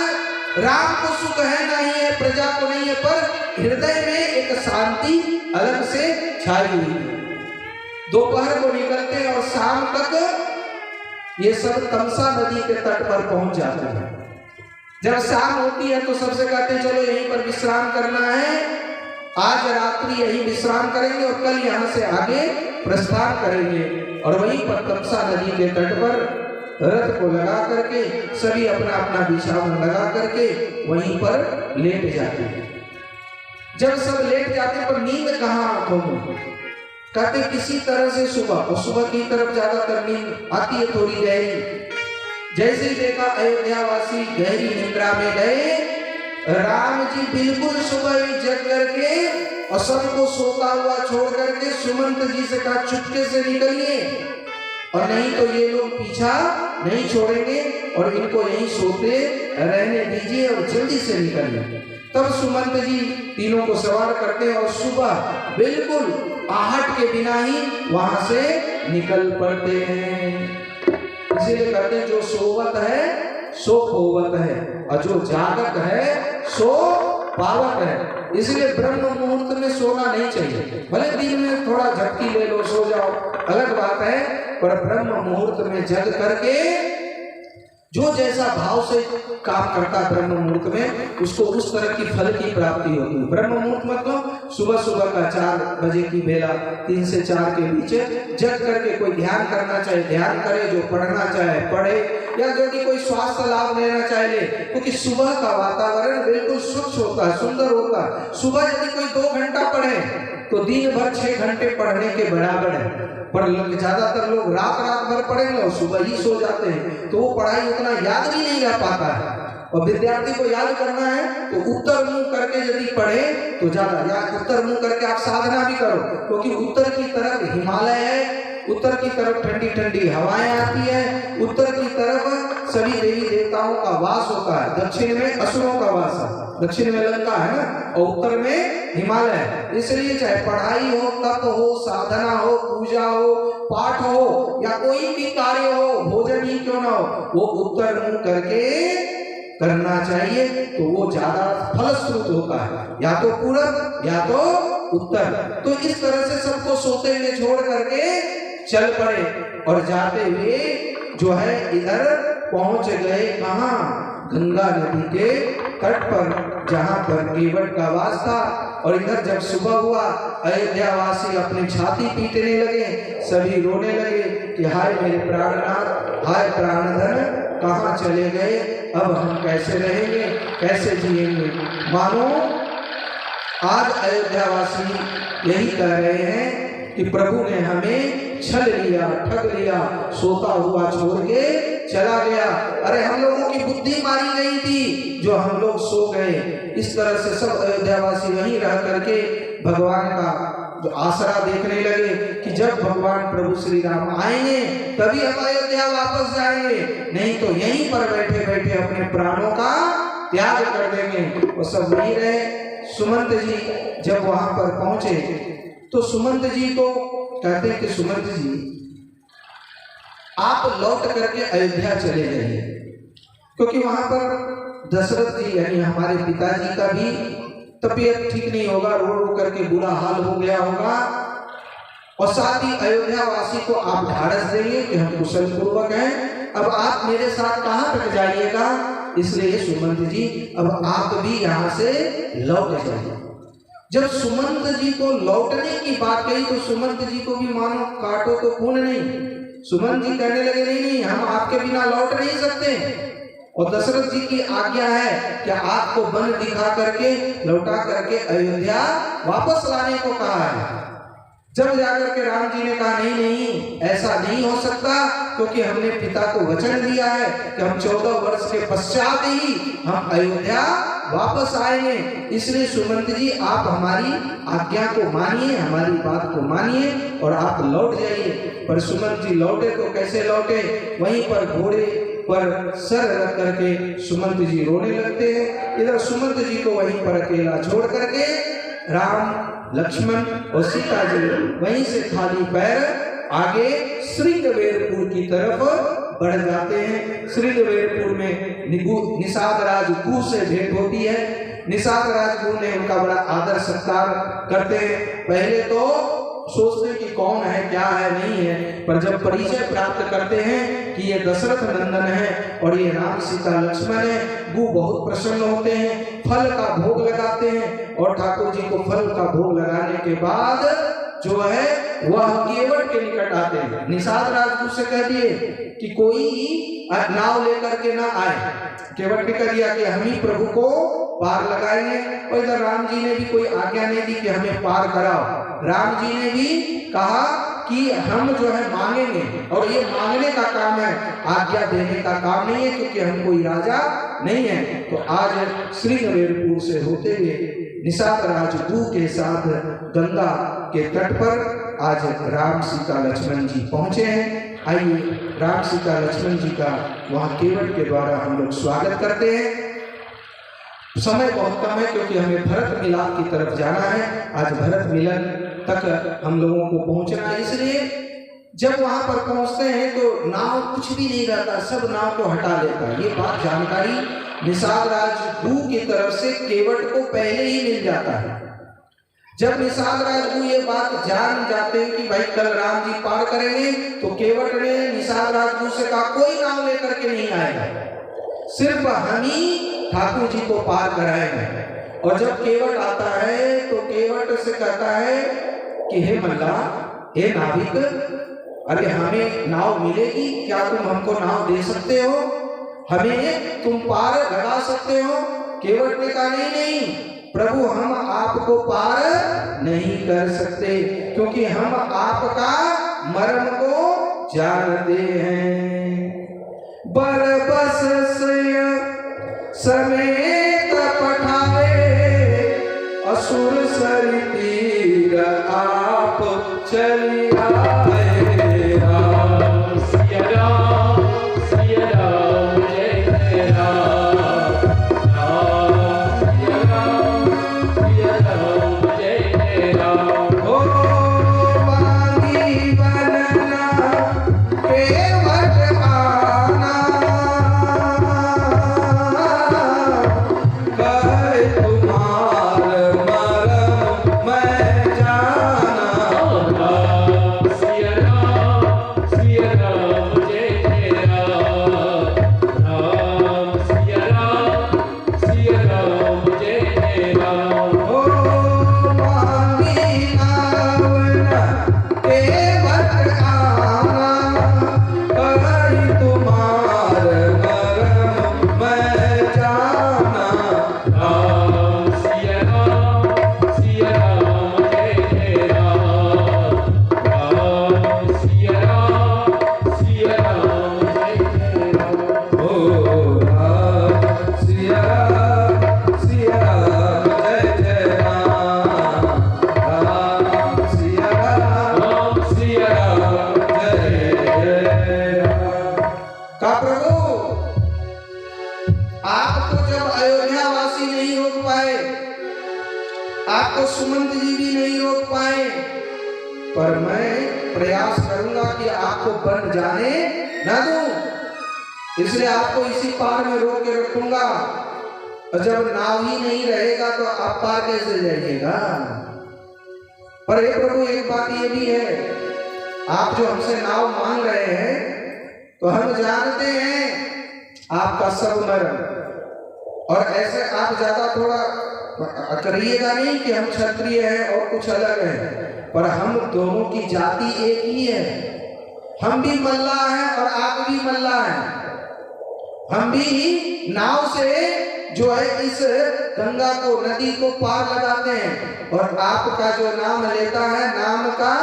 राम को सुख है नहीं है, प्रजा को नहीं है, पर हृदय में एक शांति अलग से छाई हुई है। दोपहर को निकलते हैं और शाम तक ये सब तमसा नदी के तट पर पहुंच जाते हैं। जब शाम होती है तो सबसे कहते हैं चलो यहीं पर विश्राम करना है, आज रात्रि यहीं विश्राम करेंगे और कल यहाँ से आगे प्रस्थान करेंगे। और वहीं पर तमसा नदी के तट पर रथ को लगा करके सभी अपना अपना बिछावन लगा करके वहीं पर लेट जाते हैं। जब सब लेट जाते पर नींद कहाँ आंखों में, कहते किसी तरह से सुबह, और सुबह की तरफ ज्यादातर नींद आती है थोड़ी गहरी। जैसे ही देखा अयोध्यावासी गहरी निद्रा में गए, राम जी बिल्कुल सुबह ही जग करके और सबको सोता हुआ छोड़ करके सुमंत जी से कहा चुपके से निकलिए, और नहीं तो ये लोग पीछा नहीं छोड़ेंगे और इनको यहीं सोते रहने दीजिए और जल्दी से निकलिए। तब सुमंत जी तीनों को सवार करते हैं और सुबह बिल्कुल आहट के बिना ही वहां से निकल पड़ते हैं। इसीलिए कहते हैं जो सोवत है सो खोवत है और जो जागत है सो पावत है। इसलिए ब्रह्म मुहूर्त में सोना नहीं चाहिए। भले दिन में थोड़ा झपकी ले लो, सो जाओ, अलग बात है, पर ब्रह्म मुहूर्त में जग करके जो जैसा भाव से काम करता है ब्रह्म मुहूर्त में, उसको उस तरह की फल की प्राप्ति होती है। ब्रह्म मुहूर्त मतलब सुबह सुबह का 4 बजे की बेला, 3 से 4 के बीच जग करके कोई ध्यान करना चाहे ध्यान करे, जो पढ़ना चाहे पढ़े, या यदि कोई स्वास्थ्य लाभ लेना चाहे ले, क्योंकि सुबह का वातावरण बिल्कुल स्वच्छ होता है, सुंदर होता है। सुबह यदि कोई 2 घंटा पढ़े तो दिन भर 6 घंटे पढ़ने के बराबर है। पर ज्यादातर लोग रात भर पढ़ेंगे और सुबह ही सो जाते हैं, तो वो पढ़ाई उतना याद भी नहीं रह पाता है। और विद्यार्थी को याद करना है तो उत्तर मुंह करके यदि पढ़े तो ज्यादा, या उत्तर मुंह करके आप साधना भी करो, क्योंकि उत्तर की तरफ हिमालय है, उत्तर की तरफ ठंडी ठंडी हवाएं आती है, उत्तर की तरफ सभी देवी देवताओं का वास होता है, दक्षिण में असुरों का वास है, दक्षिण में लंका है ना, और उत्तर में हिमालय है। इसलिए चाहे पढ़ाई हो, तप हो, साधना हो, पूजा हो, पाठ हो, या कोई भी कार्य हो, भोजन ही क्यों ना हो, वो उत्तर मुंह करके करना चाहिए, तो वो ज्यादा फलश्रुत होता है, या तो पूरब या तो उत्तर। तो इस तरह से सबको सोते हुए छोड़ करके चल पड़े और जाते हुए जो है इधर पहुंच गए कहाँ? गंगा नदी के तट पर, जहाँ पर केवट का वास था। और इधर जब सुबह हुआ, अयोध्यावासी अपनी छाती पीटने लगे, सभी रोने लगे कि हाय मेरे प्राणनाथ, हाय प्राणधन, कहाँ चले गए? अब हम कैसे रहेंगे, कैसे जिएंगे? मानो आज अयोध्यावासी यही कह रहे हैं कि प्रभु ने हमें छल लिया, ठग लिया, सोता हुआ छोड़ के चला गया। अरे हम लोगों की बुद्धि मारी गई थी जो हम लोग सो गए। इस तरह से सब अयोध्यावासी वहीं रह करके भगवान का जो आसरा देखने लगे कि जब भगवान प्रभु श्री राम आएंगे तभी हम अयोध्या वापस जाएंगे, नहीं तो यहीं पर बैठे बैठे अपने प्राणों का त्याग कर देंगे। वो सब वहीं रहे। सुमंत जी जब वहां पर पहुंचे तो सुमंत जी को कहते हैं कि सुमंत जी आप लौट करके अयोध्या चले जाइए, क्योंकि वहां पर दशरथ जी यानी हमारे पिताजी का भी तबीयत ठीक नहीं होगा, रो रो करके बुरा हाल हो गया होगा। और साथ ही अयोध्या वासी को आप ढाढ़स देंगे कि हम कुशल पूर्वक हैं, अब आप मेरे साथ कहाँ तक जाइएगा, इसलिए सुमंत जी अब आप भी यहाँ से लौट जाइए। जब सुमंत जी को लौटने की बात कही तो सुमंत जी को भी मानो काटो तो खून नहीं। सुमंत जी कहने लगे नहीं नहीं, हम आपके बिना लौट नहीं सकते, और दशरथ जी की आज्ञा है कि आपको वन दिखा करके लौटा करके अयोध्या वापस लाने को कहा है। जब जाकर के राम जी ने कहा नहीं नहीं ऐसा नहीं हो सकता, क्योंकि हमने पिता को वचन दिया है कि हम 14 वर्ष के पश्चात ही हम अयोध्या वापस आएंगे, इसलिए सुमंत जी आप हमारी आज्ञा को मानिए, हमारी बात को मानिए और आप लौट जाइए। पर सुमंत जी लौटे तो कैसे लौटे? वहीं पर घोड़े पर सर रख करके सुमंत जी रोने लगते हैं। इधर सुमंत जी को वहीं पर अकेला छोड़ करके राम, लक्ष्मण और सीता जी वहीं से खाली पैर आगे श्रृंगवेरपुर की तरफ बढ़ जाते हैं। श्रृंगवेरपुर में निषाद राज गु से भेंट होती है। निषाद राज गु ने उनका बड़ा आदर सत्कार करते हैं। पहले तो सोचते कि कौन है, क्या है, नहीं है, पर जब परिचय प्राप्त करते हैं कि ये दशरथ नंदन है और ये राम सीता लक्ष्मण है, वो बहुत प्रसन्न होते हैं, फल का भोग लगाते हैं और ठाकुर जी को फल का भोग लगाने के बाद जो है वह केवट के निकट आते हैं। निषाद राजपूत से कह दिए कि कोई नाव लेकर के ना आए। केवट ने कह दिया कि हम ही प्रभु को पार लगाएंगे, और इधर राम जी ने भी कोई आज्ञा नहीं दी कि हमें पार कराओ। राम जी ने भी कहा कि हम जो है मांगेंगे, और ये मांगने का काम है, आज्ञा देने का काम नहीं है, क्योंकि हम कोई राजा नहीं है। तो आज श्रृंगवेरपुर से होते हुए निषाद राज गु के साथ गंगा के तट पर आज राम सीता लक्ष्मण जी पहुंचे हैं। आइए राम सीता लक्ष्मण जी का वहां केवट के द्वारा हम लोग स्वागत करते हैं। समय बहुत कम है क्योंकि हमें भरत मिलाप की तरफ जाना है। आज भरत मिलन तक हम लोगों को पहुंचना है, इसलिए जब वहां पर पहुंचते हैं तो नाव कुछ भी नहीं रहता, सब नाव को हटा लेता है। ये बात जानकारी निषाद राज गु की तरफ से केवट को पहले ही मिल जाता है। जब निषाद राज गु ये बात जान जाते हैं कि भाई कल राम जी पार करेंगे, तो केवट ने निषाद राज गु से कहा कोई नाव लेकर के नहीं आएगा, सिर्फ हम ही ठाकुर जी को पार कराएंगे। और जब केवट आता है तो केवट से कहता है कि हे मल्ला, हे नाविक, अरे हमें नाव मिलेगी क्या? तुम हमको नाव दे सकते हो? हमें तुम पार लगा सकते हो? केवट ने कहा नहीं नहीं प्रभु, हम आपको पार नहीं कर सकते, क्योंकि हम आपका मर्म को जानते हैं। बरबस समेत पठावे असुर सरि तीर आप चलिए आए। सिया जब अयोध्या वासी नहीं रोक पाए, आपको सुमंत जी भी नहीं रोक पाए, पर मैं प्रयास करूंगा कि आपको बन जाने न दूं, इसलिए आपको इसी पार में रोक के रखूंगा। और जब नाव ही नहीं रहेगा तो आप पार कैसे जाइएगा? पर हे प्रभु, एक बात ये भी है, आप जो हमसे नाव मांग रहे हैं तो हम जानते हैं आपका सब मर्म, और ऐसे आप ज्यादा थोड़ा करिएगा नहीं कि हम क्षत्रिय हैं और कुछ अलग हैं, पर हम दोनों की जाति एक ही है। हम भी मल्लाह हैं और आप भी मल्लाह हैं। हम भी नाव से जो है इस गंगा को, नदी को पार लगाते हैं, और आपका जो नाम लेता है, नाम का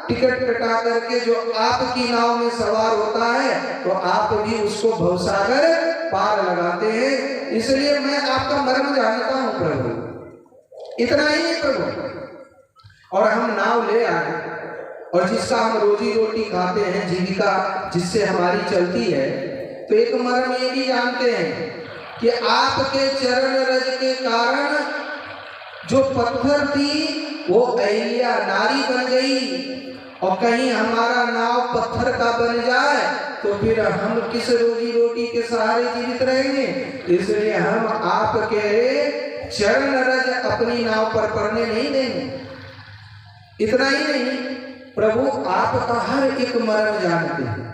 टिकट कटा करके जो आपकी नाव में सवार होता है, तो आप भी उसको भवसागर पार लगाते हैं। इसलिए मैं आपका मर्म जानता हूं प्रभु, इतना ही है प्रभु। और हम नाव ले आए, और जिसका हम रोजी रोटी खाते हैं, जीविका जिससे हमारी चलती है, तो एक मर्म ये भी जानते हैं कि आपके चरण रज के कारण जो पत्थर थी वो अहिल्या नारी बन गई, और कहीं हमारा नाव पत्थर का बन जाए तो फिर हम किस रोजी रोटी के सहारे जीवित रहेंगे? इसलिए हम आपके चरण रज अपनी नाव पर पड़ने नहीं देंगे। इतना ही नहीं प्रभु, आपका हर एक मर्म जानते हैं।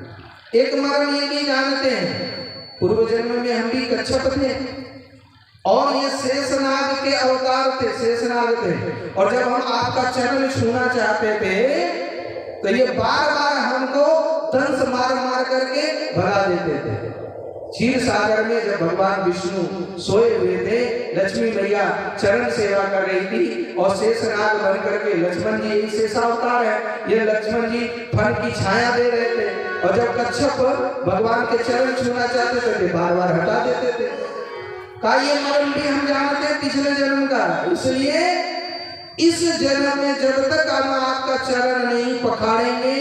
एक मर्म ये भी जानते हैं, पूर्व जन्म में हम भी कच्छप थे और ये शेषनाग के अवतार थे, शेषनाग थे, और जब हम आपका चरण छूना चाहते थे तो ये बार बार हमको दंश मार मार करके भगा देते थे। क्षीर सागर में जब भगवान विष्णु सोए हुए थे, लक्ष्मी मैया चरण सेवा कर रही थी, और शेषनाग बन करके, लक्ष्मण जी यही शेषावतार है, ये लक्ष्मण जी फन की छाया दे रहे थे, और जब कच्छप भगवान के चरण छूना चाहते थे तो बार बार हटा देते थे। का ये मर्म भी हम जानते हैं पिछले जन्म का, इसलिए इस जन्म में जब तक हम आपका चरण नहीं पखाड़ेंगे,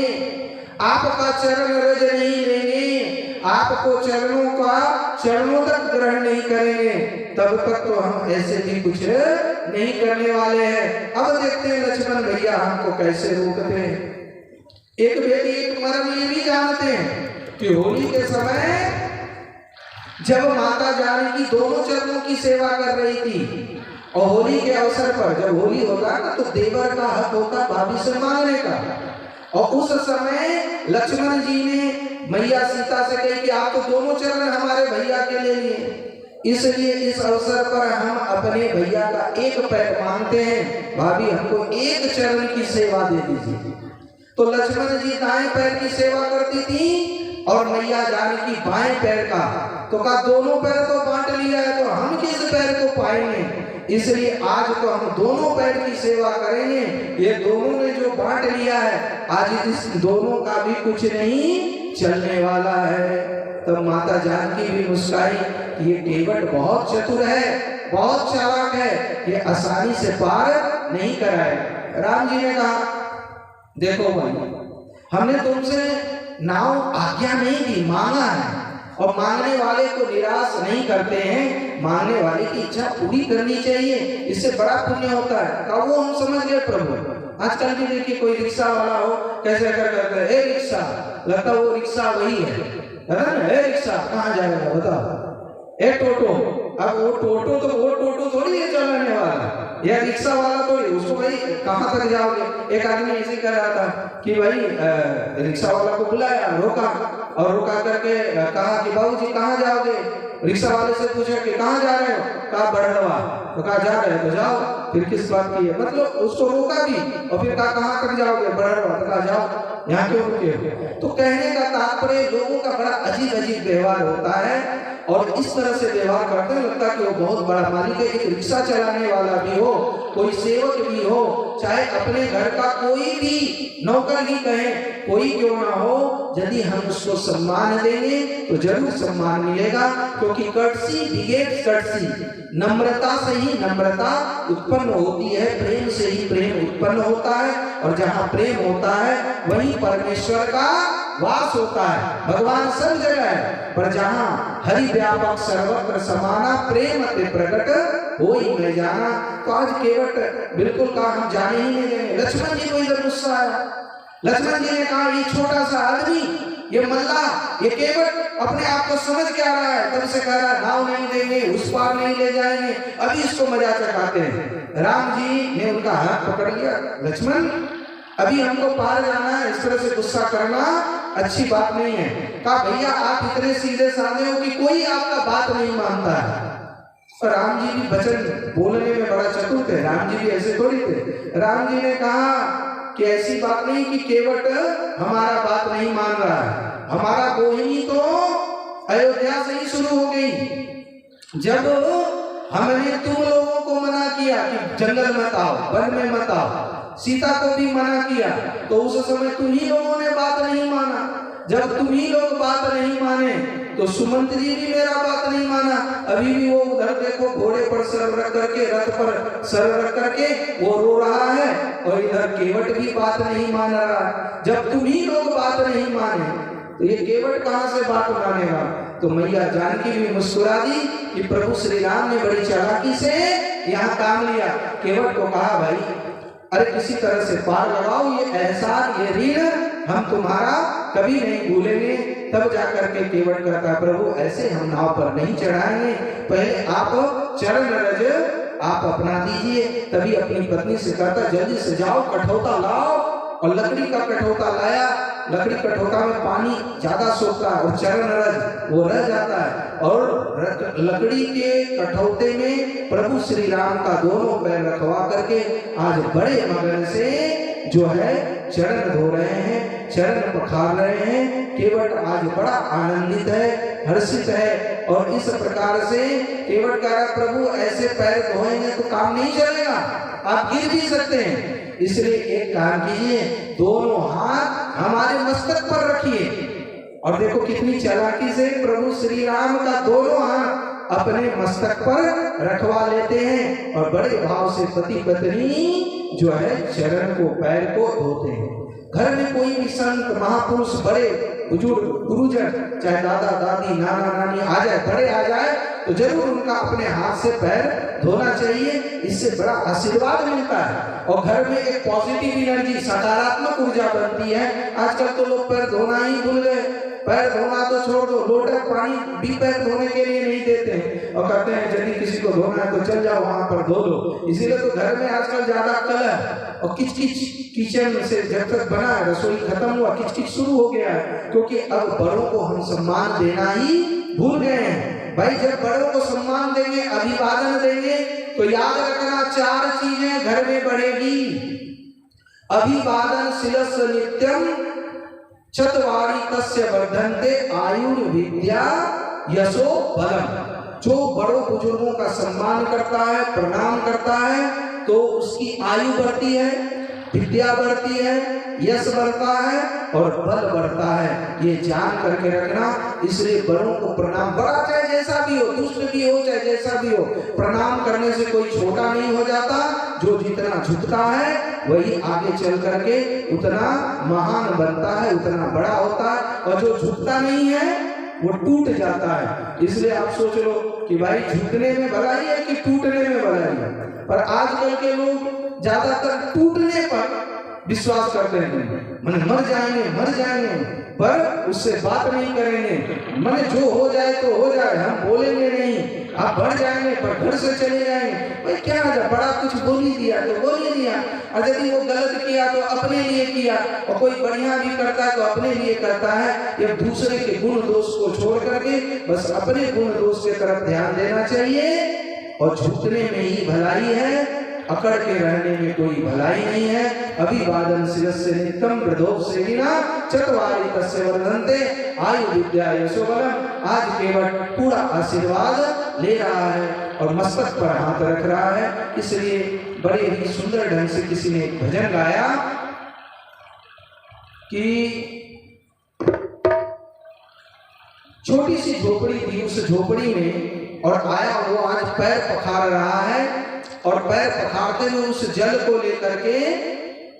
आपका चरण रज नहीं लेंगे, आपको चरणों तक ग्रहण नहीं करेंगे, तब तक तो हम ऐसे भी कुछ नहीं करने वाले हैं। अब देखते हैं लक्ष्मण भैया हमको कैसे रोकते हैं। एक मर्म ये भी जानते हैं कि होली के समय जब माता जानकी दोनों चरणों की सेवा कर रही थी, और होली के अवसर पर जब होली होगा ना, तो देवर का हक होता भाभी से मांगने का, और उस समय लक्ष्मण जी ने मैया सीता से कही कि आप तो दोनों चरण हमारे भैया के ले लिए, इसलिए इस अवसर पर हम अपने भैया का एक पैर मांगते हैं, भाभी हमको एक चरण की सेवा दे दीजिए। तो लक्ष्मण जी दाएं पैर की सेवा करती थी और मैया जानकी बाएं पैर का, तो कहा दोनों पैर तो बांट लिया है, तो हम किस पैर को पाएंगे? इसलिए आज तो हम दोनों पैर की सेवा करेंगे। ये दोनों ने जो बांट लिया है, आज इस दोनों का भी कुछ नहीं चलने वाला है। तब माता जानकी भी मुस्कुराई, ये केवट बहुत चतुर है, बहुत चालाक है, ये आसानी से पार नहीं कराए। राम जी ने कहा, देखो भाई, हमने तुमसे नाव आज्ञा नहीं दी, मांगा है, और मांगने वाले को निराश नहीं करते हैं, मांगने वाले की इच्छा पूरी करनी चाहिए, इससे बड़ा पुण्य होता है। का वो हम समझ गए प्रभु। आजकल भी देखिए कोई रिक्शा वाला हो कैसे करते हैं, ए रिक्शा, लगता वो रिक्शा वही है ना, ए रिक्शा कहाँ जाएगा बताओ, ए टोटो, अब वो टोटो थोड़ी है चलाने वाला, या रिक्शा वाला थोड़ी, उसको भाई कहाँ तक जाओगे। एक आदमी ऐसे कर रहा था कि भाई रिक्शा वाला को बुलाया, रोका, और रुका करके कहा कि बाबूजी कहाँ जाओगे? रिक्शा वाले से पूछा कि कहाँ जा रहे हो? कहा बढ़वा, तो कहा जा रहे हो तो जाओ, फिर किस बात की है, मतलब उसको रोका भी, और फिर कहा कहाँ तक जाओगे? बढ़वा, तो कहा जाओ, यहाँ क्यों रुके? तो कहने का तात्पर्य लोगों का बड़ा अजीब अजीब व्यवहार होता है, और इस तरह से व्यवहार करते हैं, लगता है कि वो बहुत बड़ा मालिक है। एक रिक्शा चलाने वाला भी हो, कोई सेवक भी हो, चाहे अपने घर का कोई भी नौकर ही कहे, कोई क्यों ना हो, यदि हम उसको सम्मान देंगे तो जरूर सम्मान मिलेगा, क्योंकि कर्टसी बिगेट्स कर्टसी, नम्रता से ही नम्रता उत्पन्न होती है, प्रेम से ही प्रेम उत्पन्न होता है, और जहाँ प्रेम होता है वहीं परमेश्वर का वास होता है। भगवान सब जगह है, पर जहाँ हरि व्यापक सर्वत्र समाना प्रेम ते प्रकट होई मैं जाना। तो आज केवट बिल्कुल कहा हम जाने ही नहीं देंगे। लक्ष्मण जी को इधर गुस्सा आया। लक्ष्मण जी ने कहा ये छोटा सा आदमी, ये मल्ला, ये केवट अपने आप को समझ क्या रहा है, तब से कह रहा है नाव नहीं देंगे, उस पार नहीं ले जाएंगे, अभी इसको मजा चखाते हैं। राम जी ने उनका हाथ पकड़ लिया, लक्ष्मण अभी हमको पार जाना है, इस तरह से गुस्सा करना अच्छी बात नहीं है। कहा भैया आप इतने सीधे साधे हो कि कोई आपका बात नहीं मानता है। और राम जी भी वचन बोलने में बड़ा चतुर थे, राम जी भी ऐसे थोड़ी थे। राम जी ने कहा कि ऐसी बात नहीं कि केवट हमारा बात नहीं मान रहा है, हमारा गोहिनी तो अयोध्या से ही शुरू हो गई। जब हमने तुम लोगों को मना किया कि जंगल मत आओ, वन में मत आओ, सीता को भी मना किया, तो उस समय तुम ही लोगों ने बात नहीं माना। जब तुम ही लोग बात नहीं माने तो सुमंत जी भी मेरा बात नहीं माना। अभी भी वो उधर देखो घोड़े पर सर रख करके, रथ पर सर रख करके वो रो रहा है, और इधर केवट भी बात नहीं मान रहा। जब तुम ही लोग बात नहीं माने तो ये केवट कहां से बात मानेगा। तो मैया जानकी भी मुस्कुरा दी कि प्रभु श्री राम ने बड़ी चालाकी से यहाँ काम लिया। केवट को कहा भाई अरे किसी तरह से पार लगाओ, ये एहसान ये ऋण हम तुम्हारा कभी नहीं भूलेंगे। तब जाकर के केवट कहता प्रभु ऐसे हम नाव पर नहीं चढ़ाएंगे, पहले आप चरण रज आप अपना दीजिए। तभी अपनी पत्नी से कहता जल्दी से जाओ कठौता लाओ, और लकड़ी का कठौता लाया। लकड़ी कठौता में पानी ज्यादा सोखता है और चरण रज वो रह जाता है, और लकड़ी के कठौते में प्रभु श्री राम का दोनों पैर रखवा करके आज बड़े मगन से जो है चरण धो रहे हैं, चरण पखार रहे हैं। केवट आज बड़ा आनंदित है, हर्षित है, और इस प्रकार से केवट कह रहा प्रभु ऐसे पैर धोएंगे तो काम नहीं चलेगा, आप गिर भी सकते हैं, इसलिए एक काम कीजिए दोनों हाथ हमारे मस्तक पर रखिए। और देखो कितनी चालाकी से प्रभु श्री राम का दोनों हाथ अपने मस्तक पर रखवा लेते हैं, और बड़े भाव से पति पत्नी जो है चरण को पैर को धोते हैं। घर में कोई भी संत महापुरुष बड़े बुजुर्ग गुरुजन चाहे दादा दादी नाना नानी आ जाए, बड़े आ जाए, तो जरूर उनका अपने हाथ से पैर धोना चाहिए, इससे बड़ा आशीर्वाद मिलता है और घर में एक पॉजिटिव एनर्जी सकारात्मक ऊर्जा बनती है। आजकल तो लोग पैर धोना ही भूल गए, पैर धोना तो छोड़ दो, लोटा पानी भी पैर धोने के लिए नहीं देते हैं और कहते हैं यदि किसी को धोना है तो चल जाओ वहां पर धो लो। इसीलिए तो घर में आजकल ज्यादा कलह और किचकिच, किचन से जब तक बना है रसोई खत्म हुआ किचकिच शुरू हो गया है, क्योंकि अब बड़ों को हम सम्मान देना ही भूल गए हैं। भाई जब बड़ों को सम्मान देंगे, अभिवादन देंगे, तो याद रखना 4 चीजें घर में बढ़ेगी। अभिवादन शिलस नित्यम, चत्वारि तस्य वर्धन्ते आयुर्विद्या यशो बलम। जो बड़ों बुजुर्गों का सम्मान करता है, प्रणाम करता है, तो उसकी आयु बढ़ती है, विद्या बढ़ती है, यश बढ़ता है और बल बढ़ता है। ये जान करके रखना। इसलिए बड़ों को प्रणाम, बड़ा चाहे जैसा भी हो, दुष्ट भी हो चाहे जैसा भी हो, प्रणाम करने से कोई छोटा नहीं हो जाता। जो जितना झुकता है वही आगे चल करके उतना महान बनता है, उतना बड़ा होता है, और जो झुकता नहीं है वो टूट जाता है। इसलिए आप सोच लो कि भाई झुकने में भलाई है कि टूटने में भलाई है, पर आजकल के लोग ज्यादातर टूटने पर विश्वास करते हैं। मन मर जाएंगे पर उससे बात नहीं करेंगे। मन जो हो जाए तो हो जाए, हम बोलेंगे नहीं। आप बढ़ जाएंगे पर घर से चले जाएंगे। भाई क्या है, बड़ा कुछ बोल ही दिया तो बोल ही दिया, और यदि वो गलत किया तो अपने लिए किया, और कोई बढ़िया भी करता है तो अपने लिए करता है। ये दूसरे के गुण दोष को छोड़ करके बस अपने गुण दोष की तरफ ध्यान देना चाहिए। और झुकने में ही भलाई है, अकड़ के रहने में कोई भलाई नहीं है। अभिवादन शिरस्य नित्यम वृद्धोप सेविना, चत्वारि तस्य वर्धन्ते आयु विद्या यशो बलम। आज केवल पूरा आशीर्वाद ले रहा है और मस्तक पर हाथ रख रहा है। इसलिए बड़े ही सुंदर ढंग से किसी ने एक भजन गाया कि छोटी सी झोपड़ी थी, उस झोपड़ी में और आया वो आज पैर पखार रहा है, और पैर पखारते हुए उस जल को लेकर के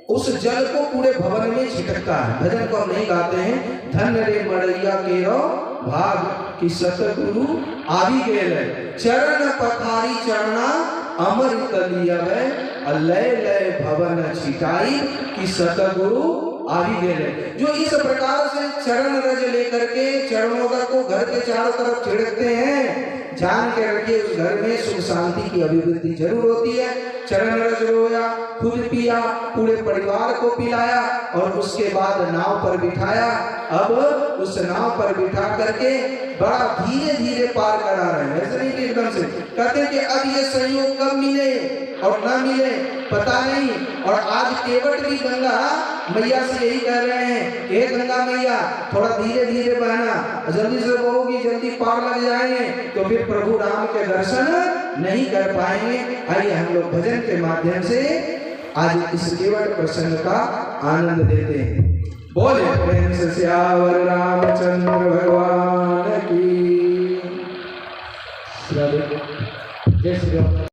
उस जल को पूरे भवन में छिटकता है। भजन को हम नहीं गाते हैं, धन रे मड़ैया केरो भाग कि सतगुरु आवी गेल चरण पथारी चरना अमर कलियवै लय लय भवन छिटाई कि सतगुरु आवी गेल। जो इस प्रकार से चरण रज लेकर के चरणों को घर के चारों तरफ छिड़कते हैं, जान के रखिए उस घर में सुख शांति की अभिवृद्धि जरूर होती है। चरण रज रोया, खुद पिया, पूरे परिवार को पिलाया और उसके बाद नाव पर बिठाया। अब उस नाव पर बिठा करके बड़ा धीरे धीरे पार करा रहे हैं, ऐसे नहीं कि एकदम से। कहते हैं कि अब ये संयोग कब मिले और ना मिले पता नहीं। और आज केवट भी गंगा मैया से यही कह रहे हैं, हे गंगा मैया थोड़ा धीरे धीरे बहना, जल्दी से बहोगी जल्दी पार लग जाएंगे तो फिर प्रभु राम के दर्शन नहीं कर पाएंगे। आइए हम लोग भजन के माध्यम से आज इस केवट प्रसंग का आनंद लेते हैं। बोले प्रेम से सियावर रामचंद्र भगवान की। जय श्री राम।